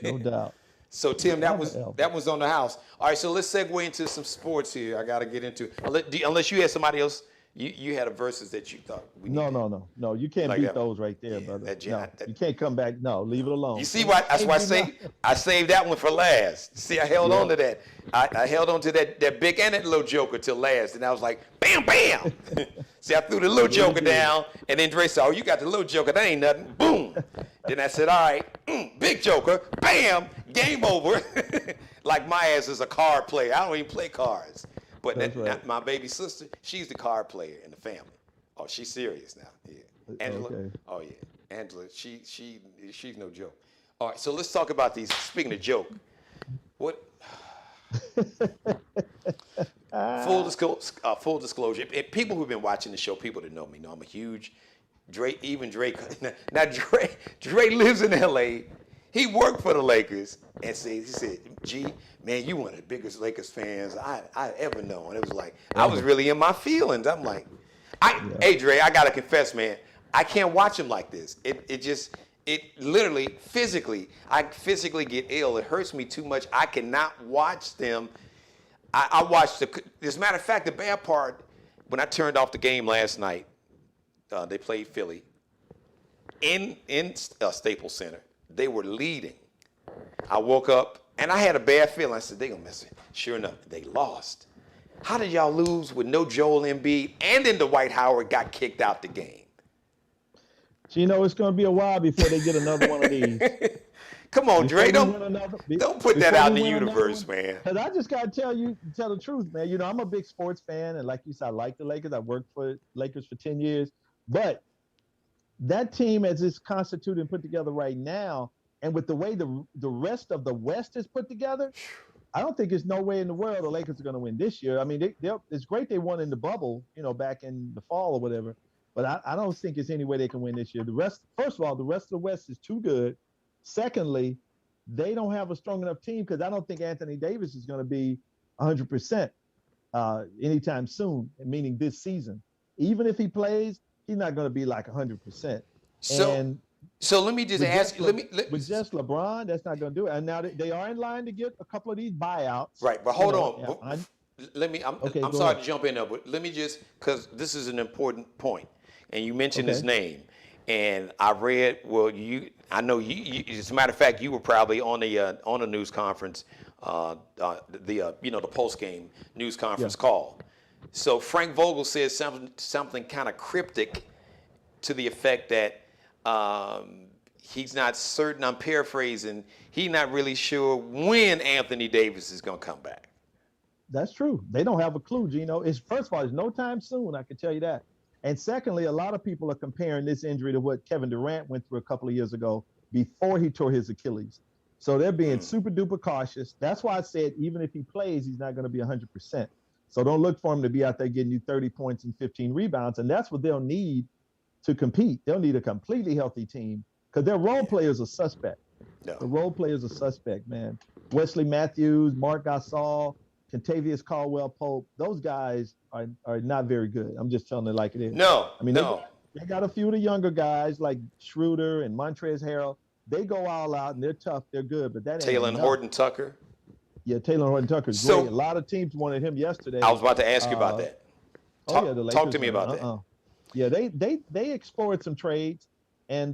No doubt. So Tim, that was on the house. All right, so let's segue into some sports here. I got to get into, unless you had somebody else, you had a verses that you thought we needed. No. You can't beat those right there, brother. You can't come back. No, leave it alone. You see why? That's why I saved that one for last. See, I held on to that. I held on to that big and that little joker till last, and I was like, bam, bam. See, I threw the little joker down, and then Dre said, "Oh, you got the little joker. That ain't nothing." Boom. Then I said, "All right, big joker. Bam. Game over." Like my ass is a card player. I don't even play cards. But my baby sister, she's the card player in the family. Oh, she's serious now. Yeah. Angela. Okay. Oh yeah. Angela, she's no joke. All right, so let's talk about these. Speaking of joke, what? Full disclosure. People who've been watching the show, people that know me know I'm a huge Dre. Now Dre lives in LA. He worked for the Lakers, and he said, "G, man, you one of the biggest Lakers fans I ever known." And it was like, I was really in my feelings. I'm like, hey, Dre, I gotta confess, man, I can't watch him like this. It literally, I physically get ill. It hurts me too much. I cannot watch them. I watched as a matter of fact, the bad part, when I turned off the game last night, they played Philly in Staples Center. They were leading. I woke up and I had a bad feeling. I said, they gonna miss it. Sure enough, they lost. How did y'all lose with no Joel Embiid and then Dwight Howard got kicked out the game? Geno, it's gonna be a while before they get another one of these. Come on, Dre, don't put that out in the universe, man. Because I just gotta tell the truth, man. I'm a big sports fan, and like you said, I like the Lakers. I worked for Lakers for 10 years, but that team, as it's constituted and put together right now, and with the way the rest of the West is put together, I don't think there's no way in the world the Lakers are going to win this year. I mean, it's great they won in the bubble, back in the fall or whatever, but I don't think there's any way they can win this year. First of all, the rest of the West is too good. Secondly, they don't have a strong enough team because I don't think Anthony Davis is going to be 100% anytime soon, meaning this season. Even if he plays, he's not going to be like 100%. So let me just ask you. With just LeBron, that's not going to do it. And now they are in line to get a couple of these buyouts. Right, but hold on. Okay, I'm go sorry ahead. to jump in there, but let me just, because this is an important point, and you mentioned his Okay. name, and I read, well, I know as a matter of fact, you were probably on the news conference, the post game news Yeah. conference call. So Frank Vogel says something kind of cryptic to the effect that he's not certain. I'm paraphrasing. He's not really sure when Anthony Davis is going to come back. That's true. They don't have a clue, Gino. It's first of all, it's no time soon. I can tell you that. And secondly, a lot of people are comparing this injury to what Kevin Durant went through a couple of years ago before he tore his Achilles. So they're being super duper cautious. That's why I said even if he plays, he's not going to be 100%. So don't look for him to be out there getting you 30 points and 15 rebounds. And that's what they'll need to compete. They'll need a completely healthy team because their role players are suspect. No. The role players are suspect, man. Wesley Matthews, Mark Gasol, Contavious Caldwell Pope, those guys are not very good. I'm just telling it like it is. No. I mean, No. they got a few of the younger guys like Schroeder and Montrezl Harrell. They go all out and they're tough, they're good, but that ain't Taylor enough. Horton Tucker. Yeah, Taylor Horton Tucker's great. A lot of teams wanted him yesterday. I was about to ask you about that. The Lakers, talk to me about that. Yeah, they explored some trades, and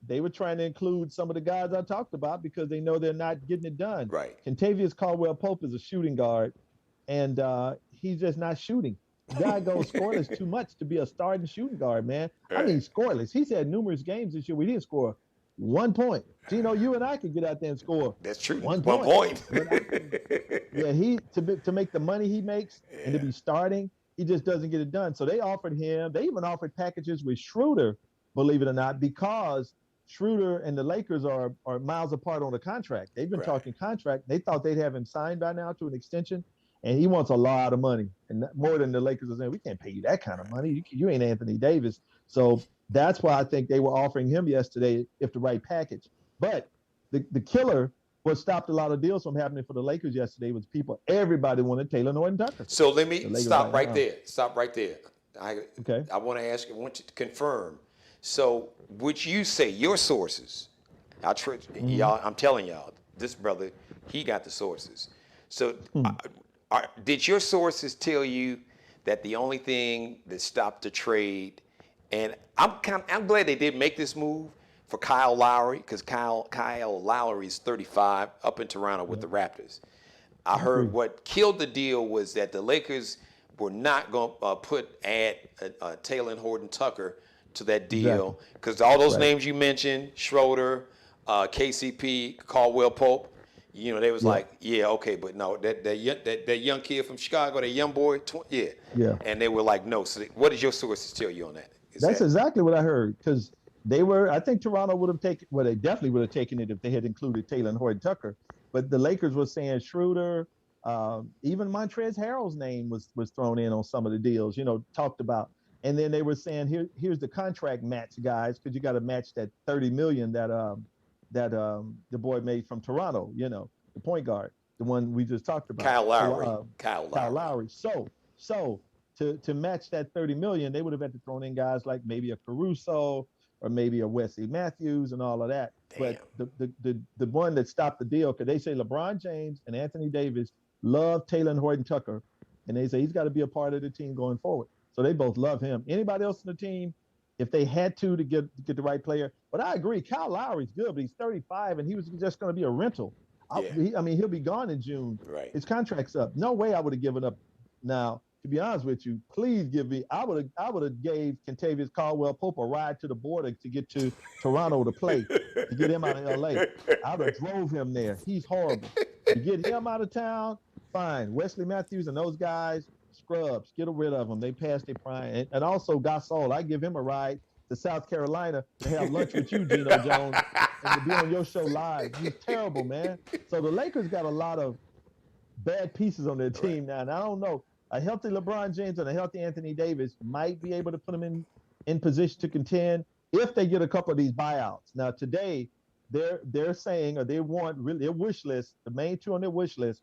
they were trying to include some of the guys I talked about because they know they're not getting it done. Right. Contavious Caldwell Pope is a shooting guard, and he's just not shooting. The guy goes scoreless too much to be a starting shooting guard, man. Right. I mean, scoreless. He's had numerous games this year where he didn't score 1 point. Gino, you and I could get out there and score. That's true. 1 point. Yeah, to make the money he makes and to be starting, he just doesn't get it done. So they offered him. They even offered packages with Schroeder, believe it or not, because Schroeder and the Lakers are miles apart on the contract. They've been talking contract. They thought they'd have him signed by now to an extension, and he wants a lot of money, and more than the Lakers are saying. We can't pay you that kind of money. You ain't Anthony Davis. So that's why I think they were offering him yesterday if the right package. But the killer, what stopped a lot of deals from happening for the Lakers yesterday was everybody wanted Taylor Horton Tucker. So let me stop right there. Stop right there. I want to ask you, I want you to confirm. So would you say your sources, y'all, I'm telling y'all, this brother, he got the sources. So did your sources tell you that the only thing that stopped the trade, and I'm glad they did make this move for Kyle Lowry, because Kyle Lowry is 35 up in Toronto with the Raptors. I heard what killed the deal was that the Lakers were not going to add Taylor Horton Tucker to that deal, because all those names you mentioned, Schroeder, KCP, Caldwell Pope, they was like, yeah, okay, but no, that young kid from Chicago, that young boy, and they were like, no. So what did your sources tell you on that? That's exactly what I heard, because I think Toronto would have taken, well, they definitely would have taken it if they had included Taylor and Horton Tucker, but the Lakers were saying Schroeder, even Montrezl Harrell's name was thrown in on some of the deals, talked about. And then they were saying, here's the contract match, guys, because you got to match that $30 million that the boy made from Toronto, the point guard, the one we just talked about. Kyle Lowry. So, Kyle Lowry. So to match that $30 million, they would have had to throw in guys like maybe a Caruso or maybe a Wesley Matthews and all of that. Damn. But the one that stopped the deal, because they say LeBron James and Anthony Davis love Taylor and Horton Tucker, and they say he's got to be a part of the team going forward. So they both love him. Anybody else in the team, if they had to get the right player. But I agree, Kyle Lowry's good, but he's 35, and he was just going to be a rental. Yeah. He'll be gone in June. Right. His contract's up. No way I would have given up. Now, to be honest with you, please give me. I would have gave Contavious Caldwell Pope a ride to the border to get to Toronto to play, to get him out of LA. I would have drove him there. He's horrible. To get him out of town, fine. Wesley Matthews and those guys, scrubs, get rid of them. They passed their prime. And also Gasol, I give him a ride to South Carolina to have lunch with you, Geno Jones, and to be on your show live. He's terrible, man. So the Lakers got a lot of bad pieces on their team now, and I don't know. A healthy LeBron James and a healthy Anthony Davis might be able to put them in position to contend if they get a couple of these buyouts. Now today, they're saying, or they want really their wish list, the main two on their wish list,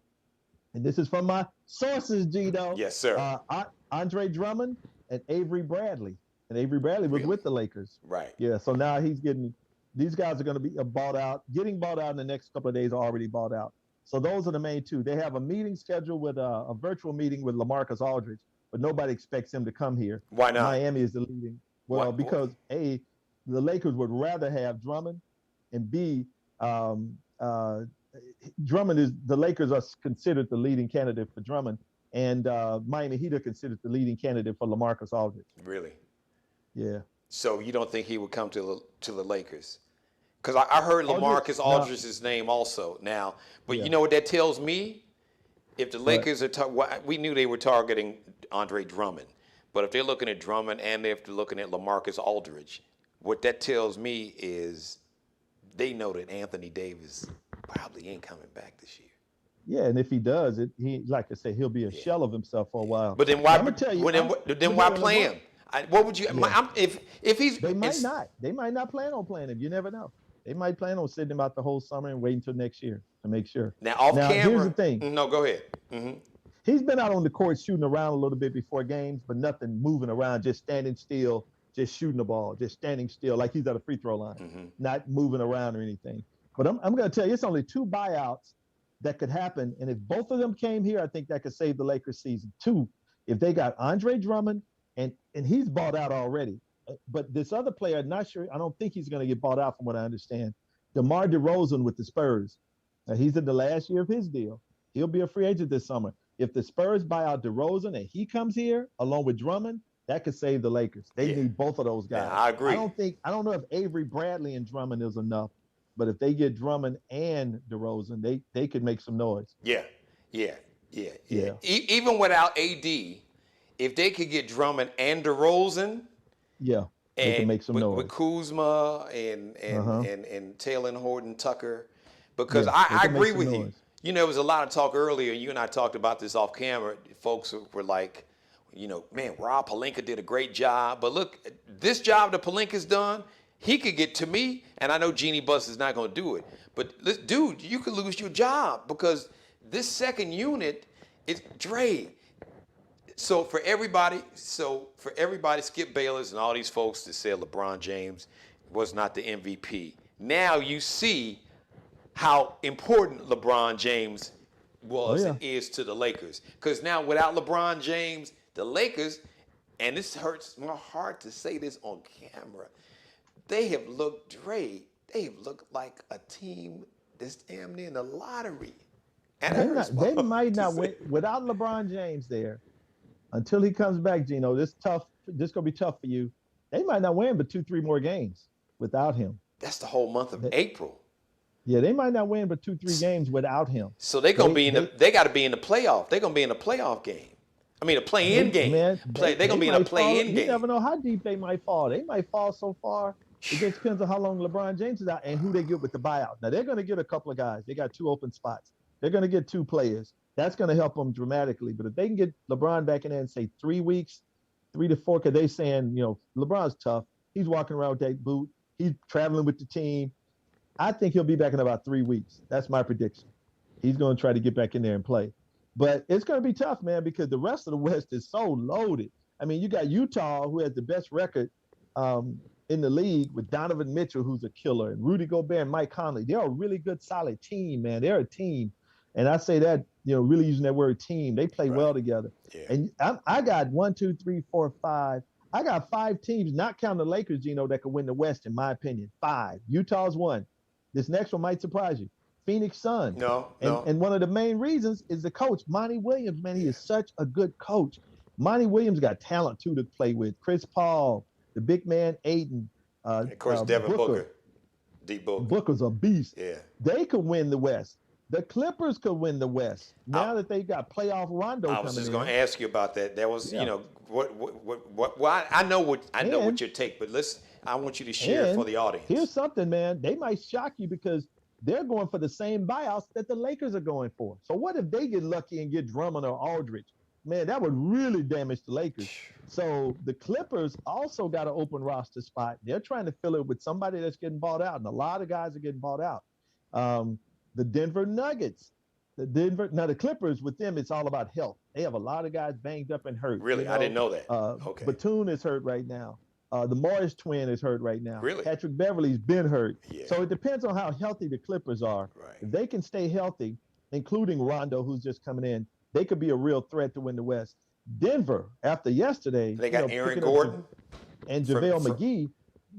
and this is from my sources, Geno. Yes, sir. Andre Drummond and Avery Bradley. And Avery Bradley was with the Lakers. Right. Yeah, so now these guys are going to be bought out, getting bought out in the next couple of days, already bought out. So those are the main two. They have a meeting scheduled with a virtual meeting with LaMarcus Aldridge, but nobody expects him to come here. Why not? Miami is the leading. Well, because A, the Lakers would rather have Drummond, and B, Drummond is the Lakers are considered the leading candidate for Drummond, and Miami Heat are considered the leading candidate for LaMarcus Aldridge. Really? Yeah. So you don't think he would come to the Lakers? Because I heard LaMarcus Aldridge's name also now, but you know what that tells me? If the Lakers we knew they were targeting Andre Drummond, but if they're looking at Drummond and if they're looking at LaMarcus Aldridge, what that tells me is they know that Anthony Davis probably ain't coming back this year. Yeah, and if he does, he like I say, he'll be a shell of himself for a while. But then why? Then why play him? What would you? Yeah. If he's they might not. They might not plan on playing him. You never know. They might plan on sitting him out the whole summer and wait until next year to make sure. Now camera. Here's the thing. No, go ahead. Mm-hmm. He's been out on the court shooting around a little bit before games, but nothing moving around, just standing still, just shooting the ball, just standing still like he's at a free throw line, not moving around or anything. But I'm going to tell you, it's only 2 buyouts that could happen. And if both of them came here, I think that could save the Lakers season. 2, if they got Andre Drummond, and he's bought out already. But this other player, I'm not sure, I don't think he's going to get bought out from what I understand. DeMar DeRozan with the Spurs. He's in the last year of his deal. He'll be a free agent this summer. If the Spurs buy out DeRozan and he comes here along with Drummond, that could save the Lakers. They need both of those guys. Yeah, I agree. I don't know if Avery Bradley and Drummond is enough, but if they get Drummond and DeRozan, they could make some noise. Yeah. Even without AD, if they could get Drummond and DeRozan, they can make some noise with Kuzma and Taylor Horton Tucker, because I agree with you. You know, there was a lot of talk earlier. You and I talked about this off camera. Folks were like, man, Rob Pelinka did a great job. But look, this job that Pelinka's done, he could get to me, and I know Jeannie Buss is not going to do it. But, dude, you could lose your job because this second unit is Dre. So for everybody, Skip Bayless and all these folks that said LeBron James was not the MVP, now you see how important LeBron James was and is to the Lakers. Because now without LeBron James, the Lakers, and this hurts my heart to say this on camera, they have looked like a team that's damn near in the lottery. And they might not win without LeBron James there. Until he comes back, Geno, this gonna be tough for you. They might not win but 2-3 more games without him. That's the whole month of April. Yeah, they might not win but 2-3 games without him. So they got to be in the playoff. They're gonna be in a playoff game. I mean, a play-in game. Man, they're gonna be in a play-in game. You never know how deep they might fall. They might fall so far. It just depends on how long LeBron James is out and who they get with the buyout. Now they're gonna get a couple of guys. They got 2 open spots. They're gonna get 2 players. That's going to help them dramatically. But if they can get LeBron back in there and say 3 weeks, 3 to 4, because they saying, LeBron's tough. He's walking around with that boot. He's traveling with the team. I think he'll be back in about 3 weeks. That's my prediction. He's going to try to get back in there and play. But it's going to be tough, man, because the rest of the West is so loaded. I mean, you got Utah, who has the best record in the league, with Donovan Mitchell, who's a killer, and Rudy Gobert and Mike Conley. They're a really good, solid team, man. They're a team. And I say that, really using that word team. They play well together. Yeah. And I got 1, 2, 3, 4, 5. I got 5 teams, not counting the Lakers, Geno, that could win the West, in my opinion. 5. Utah's 1. This next one might surprise you. Phoenix Suns. No. And one of the main reasons is the coach, Monty Williams. Man, he is such a good coach. Monty Williams got talent, too, to play with. Chris Paul, the big man, Aiden. Of course, Devin Booker. Booker's a beast. Yeah. They could win the West. The Clippers could win the West now that they got playoff Rondo coming in. I was just going to ask you about that. That was, what I know what your take, but I want you to share for the audience. Here's something, man. They might shock you because they're going for the same buyouts that the Lakers are going for. So what if they get lucky and get Drummond or Aldridge? Man, that would really damage the Lakers. So the Clippers also got an open roster spot. They're trying to fill it with somebody that's getting bought out, and a lot of guys are getting bought out. The Denver Nuggets. The Clippers, with them, it's all about health. They have a lot of guys banged up and hurt. Really? I didn't know that. Okay. Batum is hurt right now. The Morris twin is hurt right now. Really? Patrick Beverly's been hurt. Yeah. So it depends on how healthy the Clippers are. Right. If they can stay healthy, including Rondo, who's just coming in, they could be a real threat to win the West. Denver, after yesterday, They got Aaron Gordon and JaVale McGee.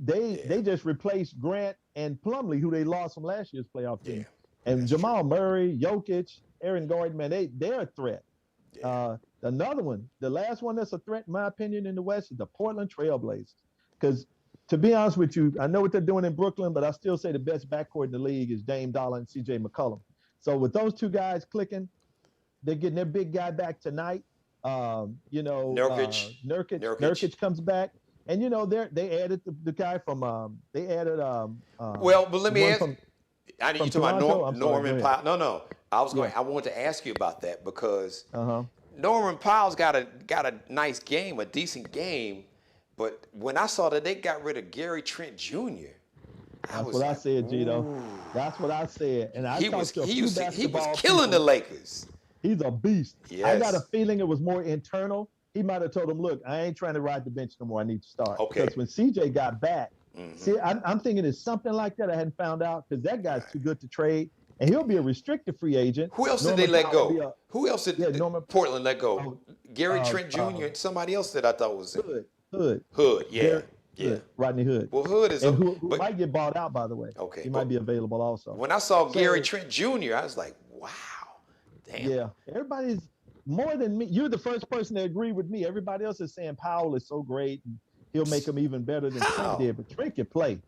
They just replaced Grant and Plumlee, who they lost from last year's playoff team. Yeah, and Jamal Murray, Jokic, Aaron Gordon, man, they're a threat. Yeah. Another one, the last one that's a threat, in my opinion, in the West is the Portland Trailblazers. Because to be honest with you, I know what they're doing in Brooklyn, but I still say the best backcourt in the league is Dame Dollar and C.J. McCollum. So with those two guys clicking, they're getting their big guy back tonight. Nurkic comes back. And, they added the guy from well, but let me ask. I need you talking about Norman Powell. No. I wanted to ask you about that because Norman Powell's got a nice game, a decent game. But when I saw that they got rid of Gary Trent Jr., That's what I said, Geno. That's what I said. And he was killing the Lakers. He's a beast. Yes. I got a feeling it was more internal. He might have told him, look, I ain't trying to ride the bench no more. I need to start. Okay. Because when CJ got back, see, I'm thinking it's something like that I hadn't found out because that guy's too good to trade. And he'll be a restricted free agent. Who else did they let go? Who else did Portland let go? Gary Trent Jr. and somebody else that I thought was Hood. Yeah. Rodney Hood. Well, Hood is who might get bought out, by the way. Okay. He might be available also. When I saw Gary Trent Jr., I was like, wow. Damn. Yeah. Everybody's more than me. You're the first person to agree with me. Everybody else is saying Powell is so great and he'll make him even better than Trent did. But Trent can play.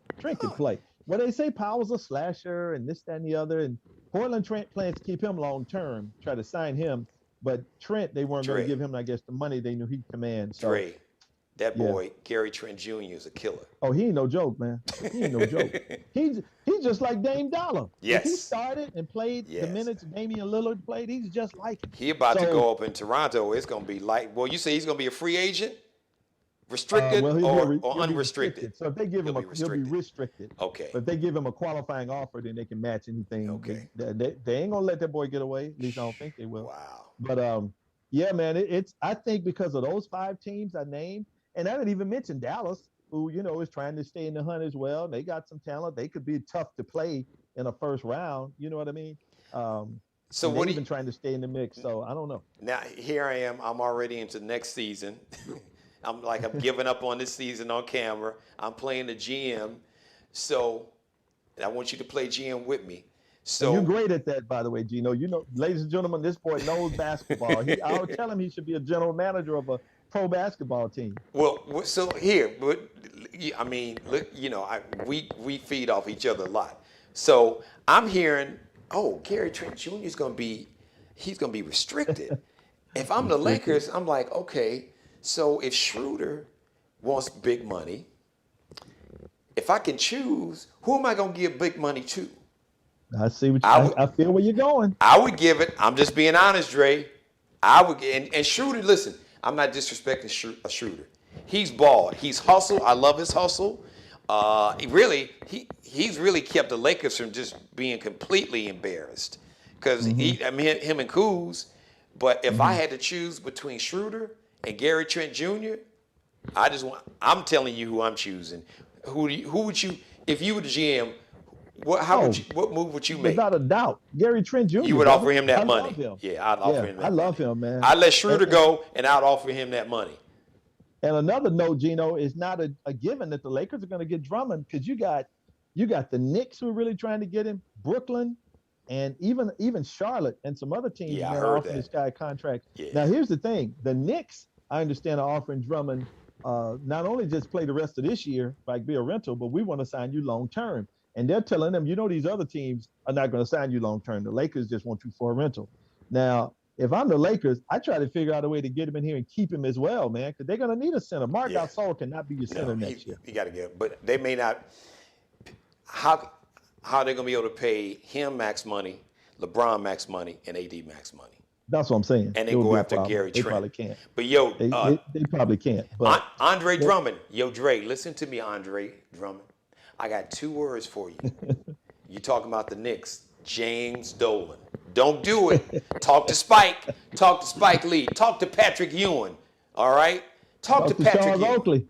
Well, they say Powell's a slasher and this, that, and the other. And Portland Trent plans to keep him long term, try to sign him. But Trent, they weren't going to give him, I guess, the money they knew he'd command. So, that boy, Gary Trent Jr. is a killer. Oh, he ain't no joke, man. He ain't no joke. He's just like Dame Dollar. Yes. If he started and played the minutes Damian Lillard played, he's just like him. He about to go up in Toronto. It's going to be like, well, you say he's going to be a free agent? Restricted or unrestricted? So if they give him he'll be restricted. Okay. But if they give him a qualifying offer, then they can match anything. Okay. They ain't going to let that boy get away. At least I don't think they will. Wow. But, yeah, man, I think because of those 5 teams I named, and I didn't even mention Dallas, who, is trying to stay in the hunt as well. They got some talent. They could be tough to play in a first round. You know what I mean? So what even trying to stay in the mix. So I don't know. Now, here I am. I'm already into next season. I'm giving up on this season on camera. I'm playing the GM. So I want you to play GM with me. So you're great at that, by the way, Geno. Ladies and gentlemen, this boy knows basketball. I would tell him he should be a general manager of a pro basketball team. Well, so here, but I mean, look, we feed off each other a lot. So I'm hearing, Gary Trent Jr. is going to be restricted. If I'm the Lakers, I'm like, okay, so if Schroeder wants big money, if I can choose, who am I going to give big money to? I see what I feel where you're going. I would give it. I'm just being honest, Dre. I would, and Schroeder, listen, I'm not disrespecting Schroeder. He's bald. He's hustle. I love his hustle. He's really kept the Lakers from just being completely embarrassed. Because him and Kuz. But if I had to choose between Schroeder and Gary Trent Jr., I'm telling you who I'm choosing. Who would you, if you were the GM, what move would you make? Without a doubt, Gary Trent Jr. You would offer him that money. Yeah, I'd offer him that. I love him, man. I'd let Schroeder go, and I'd offer him that money. And another note, Geno, is not a given that the Lakers are going to get Drummond because you got the Knicks who are really trying to get him, Brooklyn, and even Charlotte and some other teams that are offering this guy a contract. Yeah. Now, here's the thing: the Knicks, I understand, are offering Drummond not only just play the rest of this year, like be a rental, but we want to sign you long term. And they're telling them, these other teams are not going to sign you long term. The Lakers just want you for a rental. Now, if I'm the Lakers, I try to figure out a way to get him in here and keep him as well, man, because they're going to need a center. Marc Gasol cannot be your center next year. You got to get, but they may not. How are they going to be able to pay him max money, LeBron max money, and AD max money? That's what I'm saying. And then go after Gary Trent. They probably can't. But they probably can't. But Andre Drummond, Dre, listen to me, Andre Drummond. I got 2 words for you. You talking about the Knicks, James Dolan. Don't do it. Talk to Spike. Talk to Spike Lee. Talk to Patrick Ewing. All right? Talk to Patrick Charles Ewing. Oakley.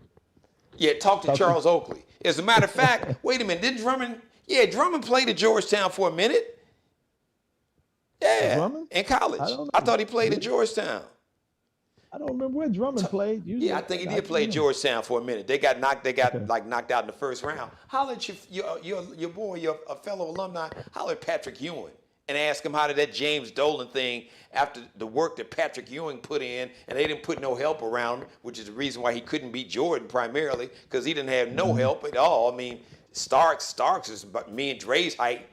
Yeah, talk to Charles Oakley. As a matter of fact, wait a minute. Did Drummond? Yeah, Drummond played at Georgetown for a minute. Yeah, Drummond? in college. I don't I know. thought he played at Really? Georgetown. I don't remember where Drummond played. Yeah, Usually, I think he I did play don't at know. Georgetown for a minute. They got knocked. They got Okay. like knocked out in the first round. Holler at your boy, your a fellow alumni. Holler at Patrick Ewing and ask him how did that James Dolan thing after the work that Patrick Ewing put in, and they didn't put no help around him, which is the reason why he couldn't beat Jordan primarily because he didn't have no help at all. I mean, Starks is about me and Dre's height,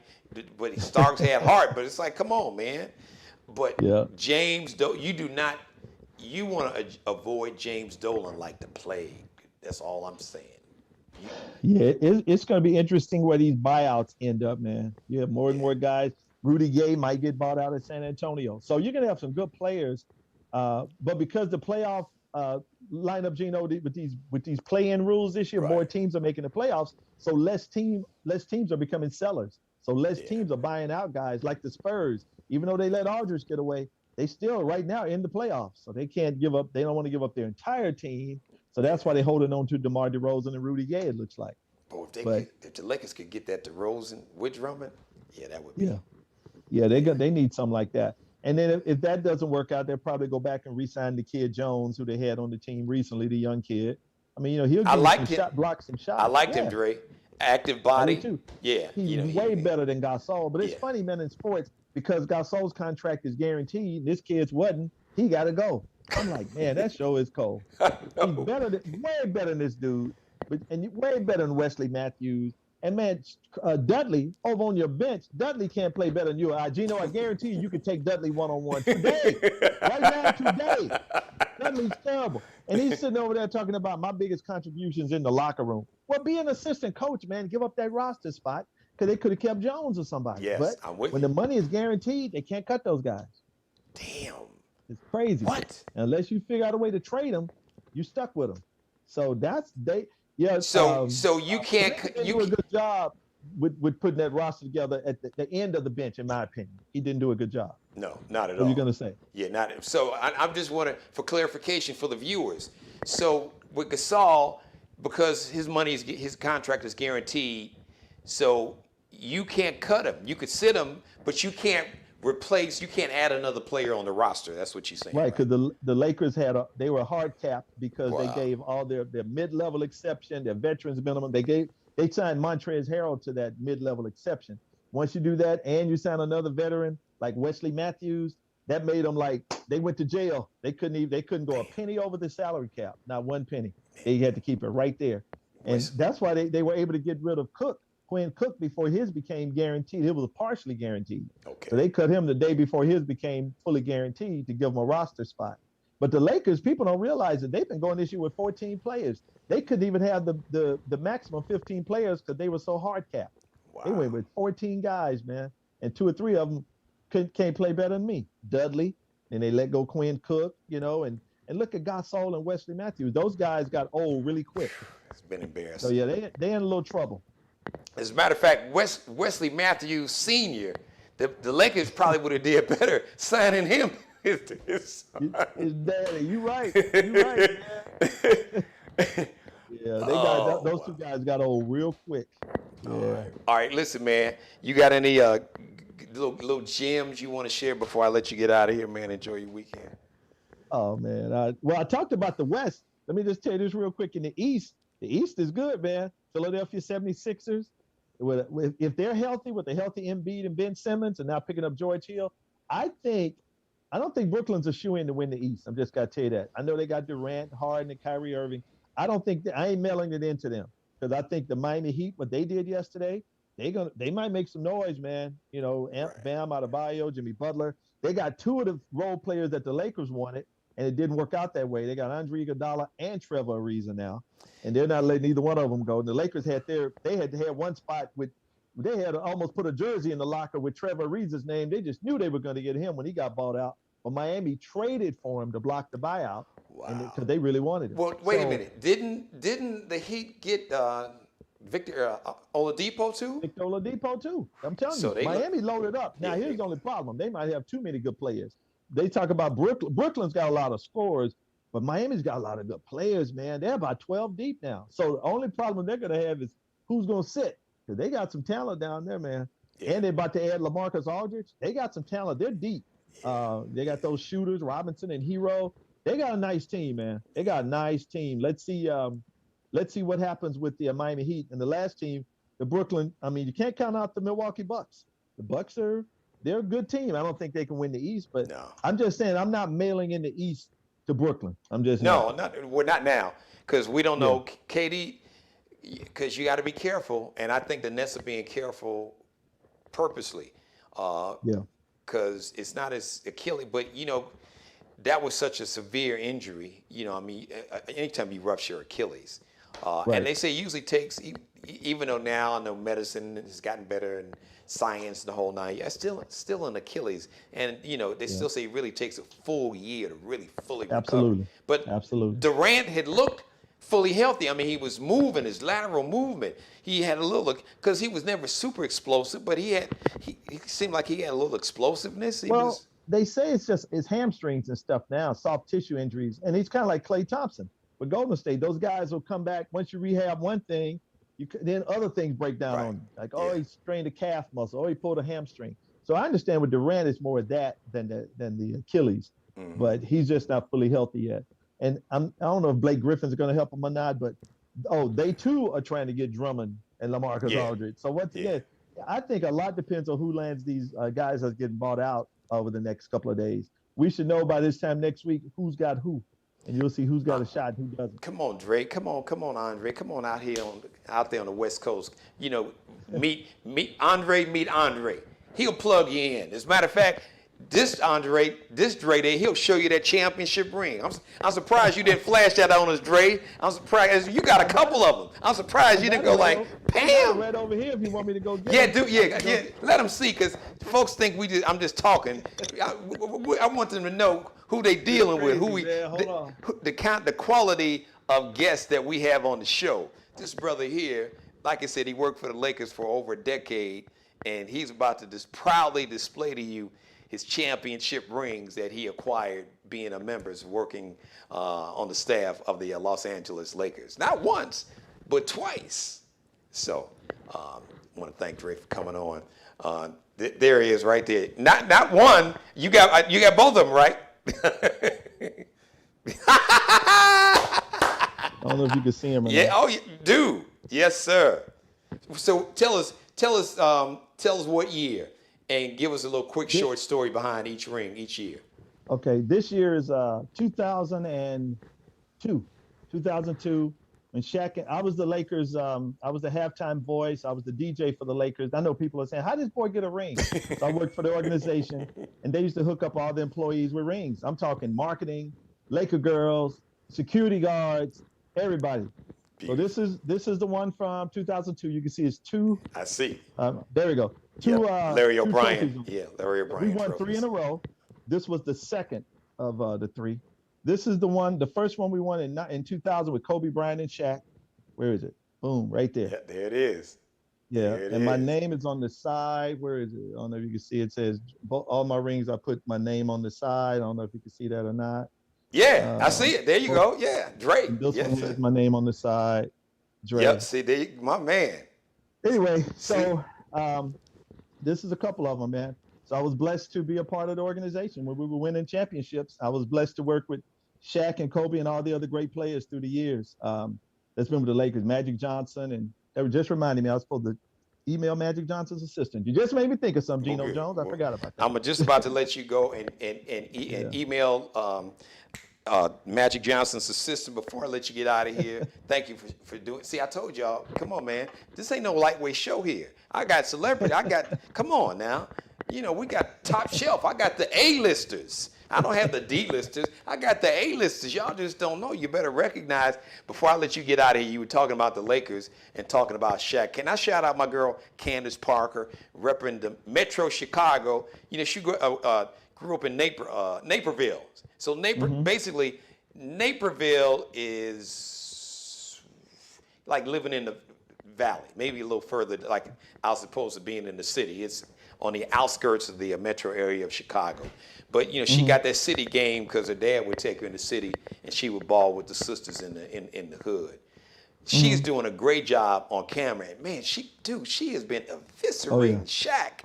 but Starks had heart. But it's like, come on, man. But Yeah. James, you do not. You want to avoid James Dolan like the plague. That's all I'm saying. Yeah, it's going to be interesting where these buyouts end up, man. You have more and more guys. Rudy Gay might get bought out of San Antonio. So you're going to have some good players. But because the playoff lineup, Geno, with these play-in rules this year, Right. more teams are making the playoffs. So less teams are becoming sellers. So less teams are buying out guys like the Spurs. Even though they let Aldridge get away, they still right now in the playoffs. So they can't give up. They don't want to give up their entire team. So that's why they're holding on to DeMar DeRozan and Rudy Gay, it looks like. Boy, if the Lakers could get that DeRozan with Drummond, yeah, that would be. Yeah, they need something like that. And then if that doesn't work out, they'll probably go back and re-sign the kid Jones, who they had on the team recently, the young kid. I mean, he'll give you block some shots. I liked him, Dre. Active body. Too. Yeah. He's way better than Gasol. But it's funny, man, in sports, because Gasol's contract is guaranteed, this kid's wasn't, he got to go. I'm like, man, that show is cold. He's way better than this dude, and way better than Wesley Matthews. And man, Dudley over on your bench, Dudley can't play better than you. Geno, I guarantee you can take Dudley one-on-one today. Right now, today. Dudley's terrible. And he's sitting over there talking about my biggest contributions in the locker room. Well, be an assistant coach, man. Give up that roster spot because they could have kept Jones or somebody. Yes, but I'm with when you. the money is guaranteed, they can't cut those guys. Damn. It's crazy. What? Unless you figure out a way to trade them, you're stuck with them. So yeah. So you can't. He do a good job with putting that roster together at the end of the bench, in my opinion. He didn't do a good job. No, not at all. What are you gonna say? Yeah, not so. I'm just wanting for clarification for the viewers. So with Gasol, because his contract is guaranteed, so you can't cut him. You could sit him, but you can't replace. You can't add another player on the roster. That's what you're saying, Right? Because the Lakers they were hard capped because Wow. they gave all their mid-level exception, their veterans minimum. They signed Montrezl Harrell to that mid-level exception. Once you do that and you sign another veteran like Wesley Matthews, that made them like they went to jail. They couldn't go a penny over the salary cap, not one penny. They had to keep it right there, and that's why they were able to get rid of Quinn Cook before his became guaranteed. It was partially guaranteed. Okay. So they cut him the day before his became fully guaranteed to give him a roster spot. But the Lakers, people don't realize that they've been going this year with 14 players. They couldn't even have the maximum 15 players because they were so hard capped. Wow. They went with 14 guys, man, and 2 or 3 of them can't play better than me. Dudley, and they let go Quinn Cook, and look at Gasol and Wesley Matthews. Those guys got old really quick. It's been embarrassing. So yeah, they in a little trouble. As a matter of fact, Wesley Matthews Sr., the Lakers probably would have did better signing him. His daddy. You right. You right, man. Yeah, those 2 guys got old real quick. Yeah. All right, listen, man. You got any little gems you want to share before I let you get out of here, man? Enjoy your weekend. Oh man. I talked about the West. Let me just tell you this real quick. In the East is good, man. Philadelphia 76ers. If they're healthy with a healthy Embiid and Ben Simmons and now picking up George Hill, I don't think Brooklyn's a shoe-in to win the East. I'm just got to tell you that. I know they got Durant, Harden, and Kyrie Irving. I ain't mailing it into them because I think the Miami Heat, what they did yesterday, they might make some noise, man. Bam Adebayo, Jimmy Butler. They got 2 of the role players that the Lakers wanted, and it didn't work out that way. They got Andre Iguodala and Trevor Ariza now, and they're not letting either one of them go. And the Lakers had to have one spot they had to almost put a jersey in the locker with Trevor Ariza's name. They just knew they were going to get him when he got bought out. But Miami traded for him to block the buyout, because they really wanted him. Well, wait a minute. Didn't the Heat get Victor Oladipo too? Victor Oladipo too. I'm telling So you, Miami loaded up. Now here's the only problem: they might have too many good players. They talk about Brooklyn. Brooklyn's got a lot of scorers, but Miami's got a lot of good players, man. They're about 12 deep now. So the only problem they're going to have is who's going to sit, because they got some talent down there, man. And they're about to add LaMarcus Aldridge. They got some talent. They're deep. They got those shooters, Robinson and Hero. They got a nice team, man. They got a nice team. Let's see what happens with the Miami Heat and the last team, the Brooklyn. I mean, you can't count out the Milwaukee Bucks. The Bucks they're a good team. I don't think they can win the East, but I'm just saying I'm not mailing in the East to Brooklyn. I'm just we're not now because we don't know KD. Because you got to be careful, and I think the Nets are being careful purposely. Because it's not as Achilles, but that was such a severe injury. I mean, anytime you rupture Achilles, and they say it usually takes, even though now I know medicine has gotten better and science and the whole nine, still an Achilles, and they still say it really takes a full year to really fully recover. But Durant had looked fully healthy. I mean, he was moving, his lateral movement. He had a little, because he was never super explosive, but he seemed like he had a little explosiveness. They say it's just his hamstrings and stuff now, soft tissue injuries. And he's kind of like Klay Thompson with Golden State. Those guys will come back. Once you rehab one thing, then other things break down on you. Like, he strained a calf muscle, he pulled a hamstring. So I understand with Durant, it's more of that than the Achilles. Mm-hmm. But he's just not fully healthy yet. And I don't know if Blake Griffin's going to help him or not, but they too are trying to get Drummond and LaMarcus Aldridge. So I think a lot depends on who lands these guys that's getting bought out over the next couple of days. We should know by this time next week who's got who, and you'll see who's got a shot and who doesn't. Come on, Dre. Come on, Andre. Come on out there on the West Coast. Meet Andre. He'll plug you in. As a matter of fact, this Dre Day, he'll show you that championship ring. I'm surprised you didn't flash that on us, Dre. I'm surprised you got a couple of them. I'm surprised you didn't go like, Pam. Right over here if you want me to go get it. Let them see, because folks think I'm just talking. I want them to know who they dealing with, the quality of guests that we have on the show. This brother here, like I said, he worked for the Lakers for over a decade, and he's about to just proudly display to you his championship rings that he acquired being a member, working on the staff of the Los Angeles Lakers. Not once, but twice. So I want to thank Dre for coming on. There he is right there. Not one. You got both of them, right? I don't know if you can see him or not. Oh, you do. Yes, sir. So tell us what year. And give us a little quick short story behind each ring each year. Okay, this year is 2002. 2002, when Shaq, I was the Lakers, I was the halftime voice, I was the DJ for the Lakers. I know people are saying, how did this boy get a ring? So I worked for the organization, and they used to hook up all the employees with rings. I'm talking marketing, Laker girls, security guards, everybody. So this is the one from 2002. You can see it's two. I see. There we go. Larry O'Brien. Larry O'Brien. We won trophies. 3 in a row. This was the second of the 3. This is the first one we won in 2000 with Kobe Bryant and Shaq. Where is it? Boom, right there. Yeah, there it is. Yeah, and my name is on the side. Where is it? I don't know if you can see it. It says all my rings, I put my name on the side. I don't know if you can see that or not. Yeah, I see it. There you go. Yeah, Dre. This one has my name on the side. Dre. Yep, see, my man. Anyway, so this is a couple of them, man. So I was blessed to be a part of the organization when we were winning championships. I was blessed to work with Shaq and Kobe and all the other great players through the years. That's been with the Lakers, Magic Johnson, and they were just reminding me I was supposed to email Magic Johnson's assistant. You just made me think of some Geno Jones. I forgot about that. I'm just about to let you go and email Magic Johnson's assistant before I let you get out of here. Thank you for doing. See, I told y'all. Come on, man. This ain't no lightweight show here. I got celebrity. Come on now. We got top shelf. I got the A-listers. I don't have the D-listers. I got the A-listers. Y'all just don't know. You better recognize, before I let you get out of here, you were talking about the Lakers and talking about Shaq. Can I shout out my girl, Candace Parker, repping the Metro Chicago. She grew up in Naperville. So basically, Naperville is like living in the valley, maybe a little further, like I was opposed to being in the city. It's on the outskirts of the metro area of Chicago. But, she got that city game because her dad would take her in the city and she would ball with the sisters in the hood. She's doing a great job on camera. And man, she has been eviscerating Shaq.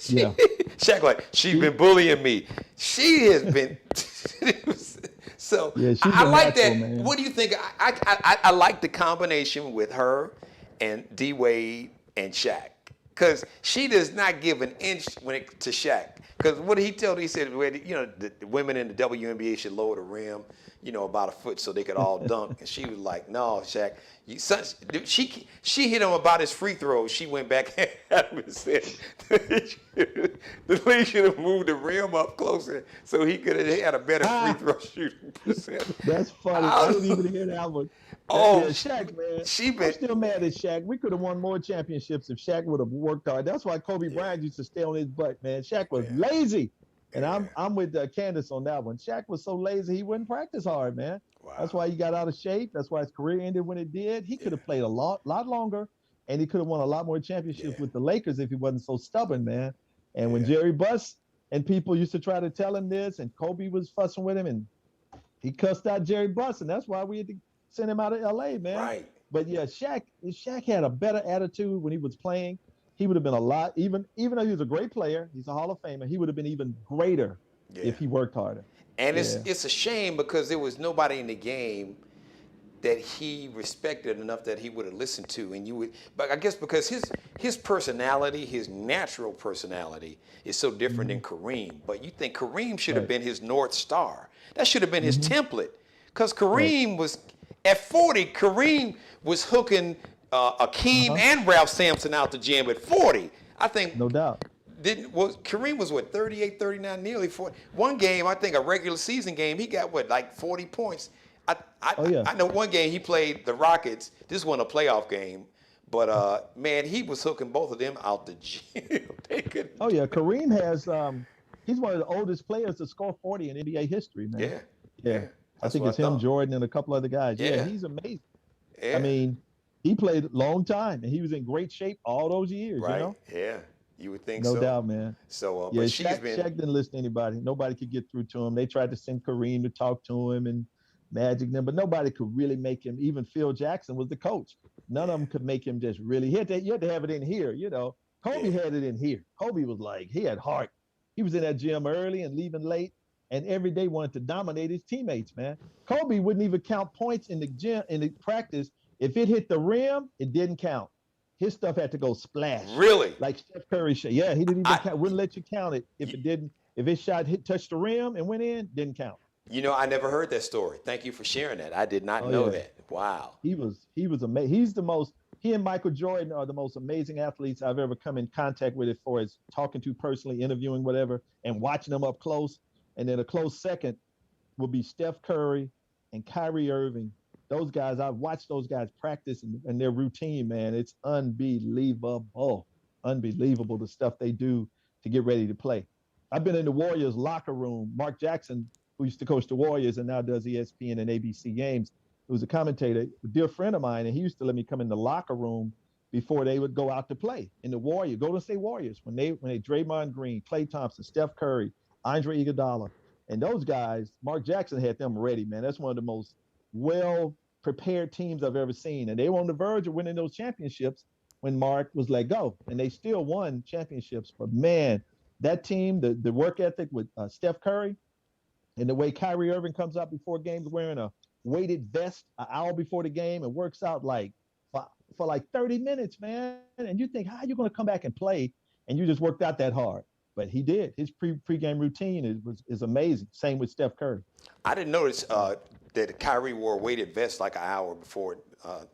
Yeah. Shaq like, she's been bullying me. She has been. So yeah, she's I a like natural, that. man. What do you think? I like the combination with her and D Wade and Shaq. Because she does not give an inch to Shaq. Because what did he tell? He said, the women in the WNBA should lower the rim, about a foot so they could all dunk. And she was like, no, Shaq. She hit him about his free throws. She went back at him and said, the league should have moved the rim up closer so he could have had a better free throw shooting percent. That's funny. I didn't even hear that one. Shaq, man. I'm still mad at Shaq. We could have won more championships if Shaq would have worked hard. That's why Kobe Bryant used to stay on his butt, man. Shaq was lazy. And I'm with Candace on that one. Shaq was so lazy, he wouldn't practice hard, man. Wow. That's why he got out of shape. That's why his career ended when it did. He could have played a lot longer, and he could have won a lot more championships with the Lakers if he wasn't so stubborn, man. And when Jerry Buss and people used to try to tell him this, and Kobe was fussing with him, and he cussed out Jerry Buss, and that's why we had to send him out of L.A., man. Right. But yeah, Shaq had a better attitude when he was playing. He would have been a lot, even though he was a great player, he's a Hall of Famer, he would have been even greater if he worked harder. And it's a shame because there was nobody in the game that he respected enough that he would have listened to. But I guess because his personality, his natural personality is so different than Kareem. But you think Kareem should have been his North Star. That should have been his template. Because Kareem was, at 40, Kareem was hooking Akeem and Ralph Sampson out the gym at 40. I think. No doubt. Kareem was 38, 39, nearly 40. One game, I think a regular season game, he got like 40 points. I know one game he played the Rockets. This wasn't a playoff game, but man, he was hooking both of them out the gym. Kareem has he's one of the oldest players to score 40 in NBA history, man. Yeah. I think it's him, Jordan, and a couple other guys. Yeah, he's amazing. Yeah. I mean, he played a long time, and he was in great shape all those years. Right. Yeah. You would think so. No doubt, man. So, but Shaq didn't listen to anybody. Nobody could get through to him. They tried to send Kareem to talk to him and Magic them, but nobody could really make him. Even Phil Jackson was the coach. None of them could make him just really. You had to have it in here, Kobe had it in here. Kobe was like, he had heart. He was in that gym early and leaving late, and every day wanted to dominate his teammates, man. Kobe wouldn't even count points in the gym, in the practice. If it hit the rim, it didn't count. His stuff had to go splash. Really? Like Steph Curry shot. Yeah, he didn't even count. Wouldn't let you count it if it didn't. If his shot touched the rim and went in, didn't count. I never heard that story. Thank you for sharing that. I did not know that. Wow. He was amazing. He and Michael Jordan are the most amazing athletes I've ever come in contact with as far as talking to personally, interviewing, whatever, and watching them up close. And then a close second will be Steph Curry and Kyrie Irving. Those guys, I've watched those guys practice and their routine, man. It's unbelievable. Unbelievable the stuff they do to get ready to play. I've been in the Warriors locker room. Mark Jackson, who used to coach the Warriors and now does ESPN and ABC games, who was a commentator, a dear friend of mine, and he used to let me come in the locker room before they would go out to play in the Warriors, Golden State Warriors, when they Draymond Green, Klay Thompson, Steph Curry, Andre Iguodala, and those guys, Mark Jackson had them ready, man. That's one of the most well-prepared teams I've ever seen, and they were on the verge of winning those championships when Mark was let go, and they still won championships. But man, that team, the work ethic with Steph Curry, and the way Kyrie Irving comes out before games wearing a weighted vest an hour before the game and works out like for like 30 minutes, man. And you think, how are you going to come back and play? And you just worked out that hard. But he did. His pre-game routine is amazing. Same with Steph Curry. I didn't notice that Kyrie wore a weighted vest like an hour before.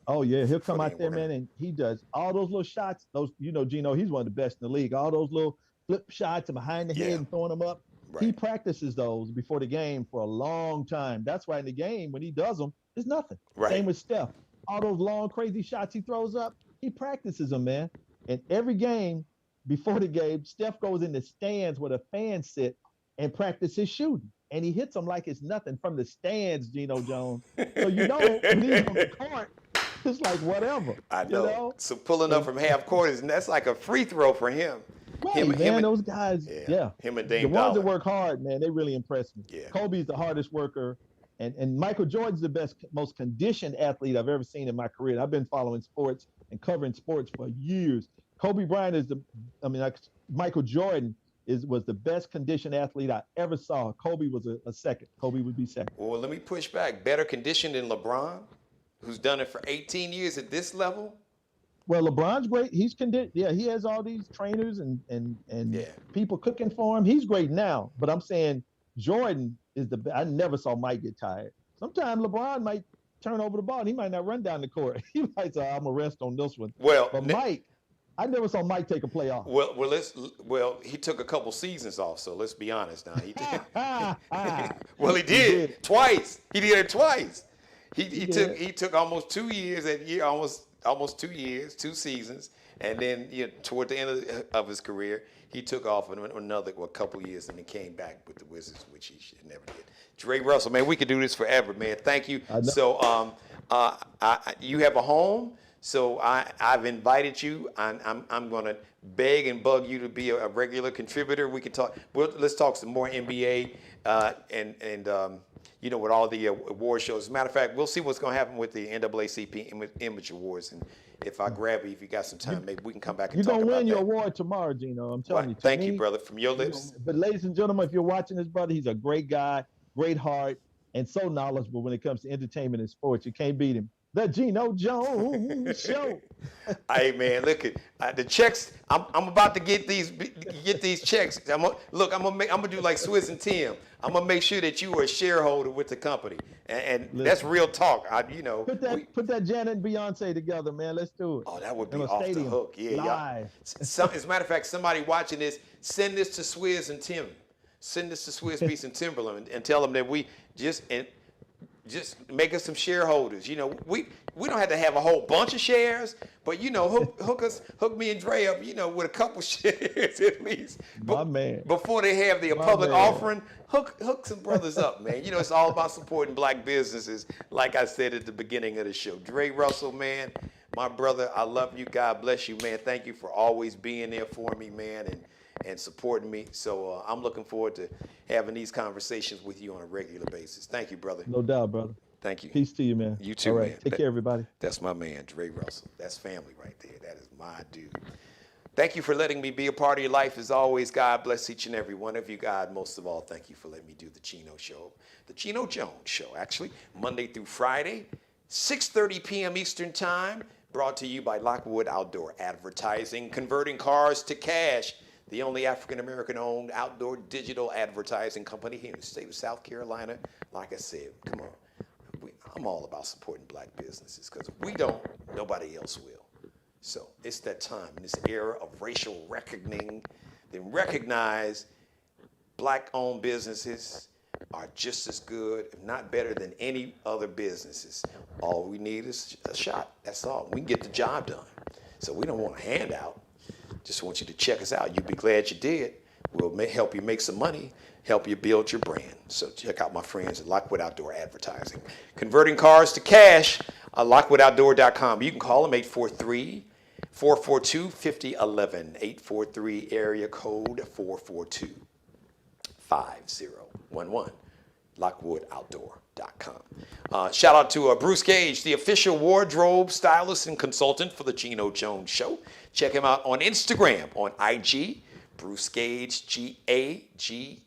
He'll come out there, man, and he does all those little shots. Those, Geno, he's one of the best in the league. All those little flip shots and behind the head and throwing them up. Right. He practices those before the game for a long time. That's why in the game, when he does them, it's nothing. Right. Same with Steph. All those long, crazy shots he throws up, he practices them, man. And every game, before the game, Steph goes in the stands where the fans sit and practices shooting. And he hits them like it's nothing from the stands, Geno Jones. So when he's on the court, it's like whatever. I know. So pulling up from half court, that's like a free throw for him. Right, those guys, Him and Dame the ones that work hard, man, they really impress me. Yeah. Kobe's the hardest worker, And Michael Jordan's the most conditioned athlete I've ever seen in my career. I've been following sports and covering sports for years. Kobe Bryant like Michael Jordan was the best conditioned athlete I ever saw. Kobe was a second. Kobe would be second. Well, let me push back. Better conditioned than LeBron, who's done it for 18 years at this level? Well, LeBron's great. He's conditioned. Yeah, he has all these trainers and people cooking for him. He's great now. But I'm saying Jordan is I never saw Mike get tired. Sometimes LeBron might turn over the ball and he might not run down the court. He might say, I'm going to rest on this one. But Mike, I never saw Mike take a play off. Well, he took a couple seasons off, so let's be honest now. He did. Well, he did twice. He did it twice. He took almost 2 years almost 2 years, 2 seasons, and then toward the end of his career, he took off another couple years and then came back with the Wizards, which he should never did. Dre Russell, man, we could do this forever, man. Thank you. So, you have a home. So I've invited you. I'm going to beg and bug you to be a regular contributor. We can talk. Let's talk some more NBA and with all the award shows. As a matter of fact, we'll see what's going to happen with the NAACP Image Awards. And if I grab you, if you got some time, maybe we can come back and talk about that. You're going to win your award tomorrow, Geno. I'm telling you. Thank you, brother, from your lips. But ladies and gentlemen, if you're watching this, brother, he's a great guy, great heart, and so knowledgeable when it comes to entertainment and sports. You can't beat him. The Geno Jones Show. Hey man, look at the checks. I'm about to get these checks. I'm gonna do like Swizz and Tim. I'm gonna make sure that you are a shareholder with the company, and that's real talk. Put that Janet and Beyonce together, man. Let's do it. Oh, that would be off the hook. Yeah, live. As a matter of fact, somebody watching this, send this to Swizz and Tim. Send this to Swizz Beatz and Timberland and tell them that we just make us some shareholders. We don't have to have a whole bunch of shares, but hook me and Dre up, with a couple shares at least. My man. Before they have the public offering, hook some brothers up, man. It's all about supporting black businesses, like I said at the beginning of the show. Dre Russell, man, my brother, I love you. God bless you, man. Thank you for always being there for me, man, and supporting me. So I'm looking forward to having these conversations with you on a regular basis. Thank you, brother. No doubt, brother. Thank you. Peace to you, man. You too, all right, man. Take care, everybody. That's my man, Dre Russell. That's family right there. That is my dude. Thank you for letting me be a part of your life. As always, God bless each and every one of you. God, most of all, thank you for letting me do the Geno Show. The Geno Jones Show, actually, Monday through Friday, 6:30 p.m. Eastern Time, brought to you by Lockwood Outdoor Advertising, converting cars to cash. The only African-American owned outdoor digital advertising company here in the state of South Carolina. Like I said, come on. I'm all about supporting black businesses because if we don't, nobody else will. So it's that time in this era of racial reckoning, then recognize black-owned businesses are just as good, if not better than any other businesses. All we need is a shot. That's all. We can get the job done. So we don't want a handout. Just want you to check us out. You'll be glad you did. We'll help you make some money, help you build your brand. So check out my friends at Lockwood Outdoor Advertising. Converting cars to cash, LockwoodOutdoor.com. You can call them 843-442-5011. 843 area code 442-5011. LockwoodOutdoor.com. Shout out to Bruce Gage, the official wardrobe stylist and consultant for the Geno Jones Show. Check him out on Instagram, on IG, Bruce Gage, Gage.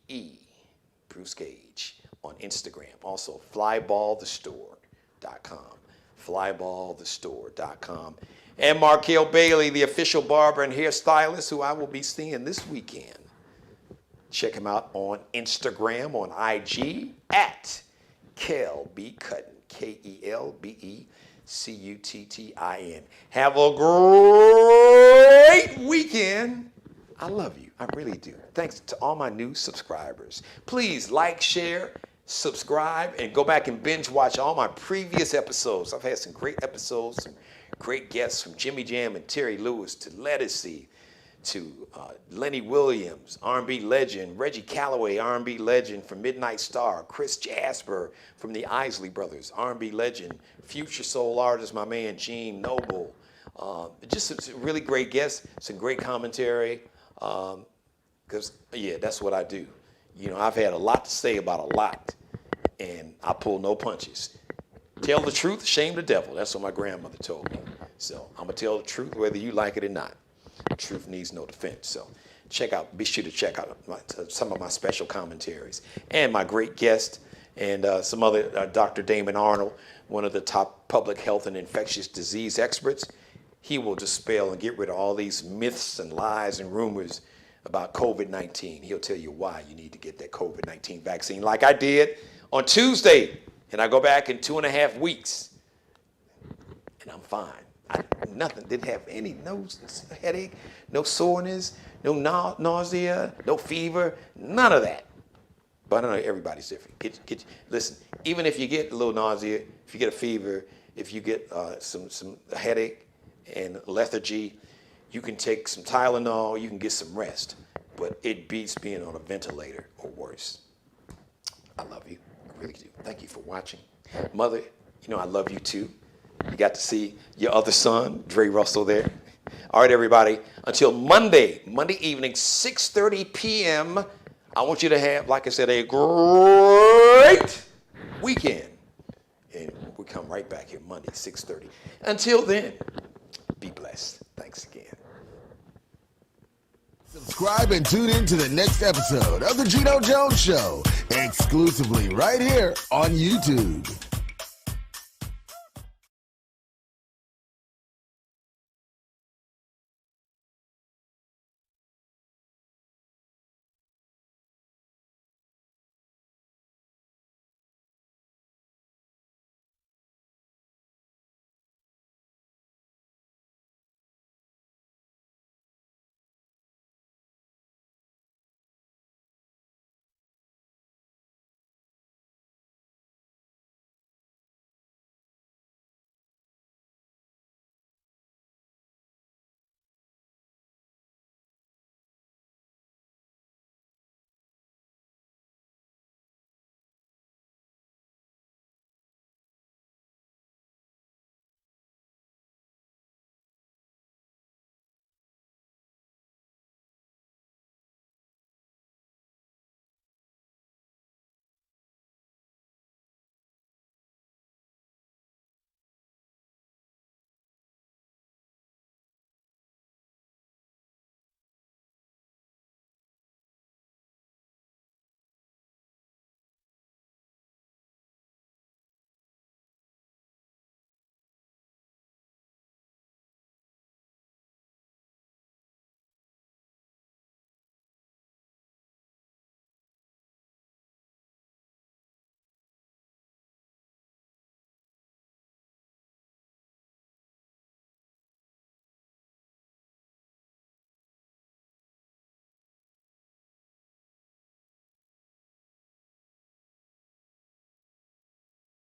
Bruce Gage on Instagram. Also, flyballthestore.com. Flyballthestore.com. And Markel Bailey, the official barber and hairstylist, who I will be seeing this weekend. Check him out on Instagram, on IG, at KelBCuttin, KelBecuttin. Have a great weekend. I love you. I really do. Thanks to all my new subscribers. Please like, share, subscribe, and go back and binge watch all my previous episodes. I've had some great episodes, some great guests from Jimmy Jam and Terry Lewis to Lettucey, to Lenny Williams, R&B legend, Reggie Calloway, R&B legend from Midnight Star, Chris Jasper from the Isley Brothers, R&B legend, future soul artist, my man Gene Noble. Just some really great guests, some great commentary, because, yeah, that's what I do. I've had a lot to say about a lot and I pull no punches. Tell the truth, shame the devil. That's what my grandmother told me. So I'm going to tell the truth whether you like it or not. Truth needs no defense. So be sure to check out some of my special commentaries. And my great guest and some other, Dr. Damon Arnold, one of the top public health and infectious disease experts. He will dispel and get rid of all these myths and lies and rumors about COVID-19. He'll tell you why you need to get that COVID-19 vaccine like I did on Tuesday. And I go back in 2.5 weeks, and I'm fine. Didn't have no headache, no soreness, no nausea, no fever, none of that. But I know everybody's different. Listen, even if you get a little nausea, if you get a fever, if you get some headache and lethargy, you can take some Tylenol, you can get some rest. But it beats being on a ventilator or worse. I love you. I really do. Thank you for watching. Mother, I love you too. You got to see your other son, Dre Russell, there. All right, everybody. Until Monday evening, 6:30 p.m., I want you to have, like I said, a great weekend. And we come right back here Monday, 6:30. Until then, be blessed. Thanks again. Subscribe and tune in to the next episode of The Geno Jones Show, exclusively right here on YouTube.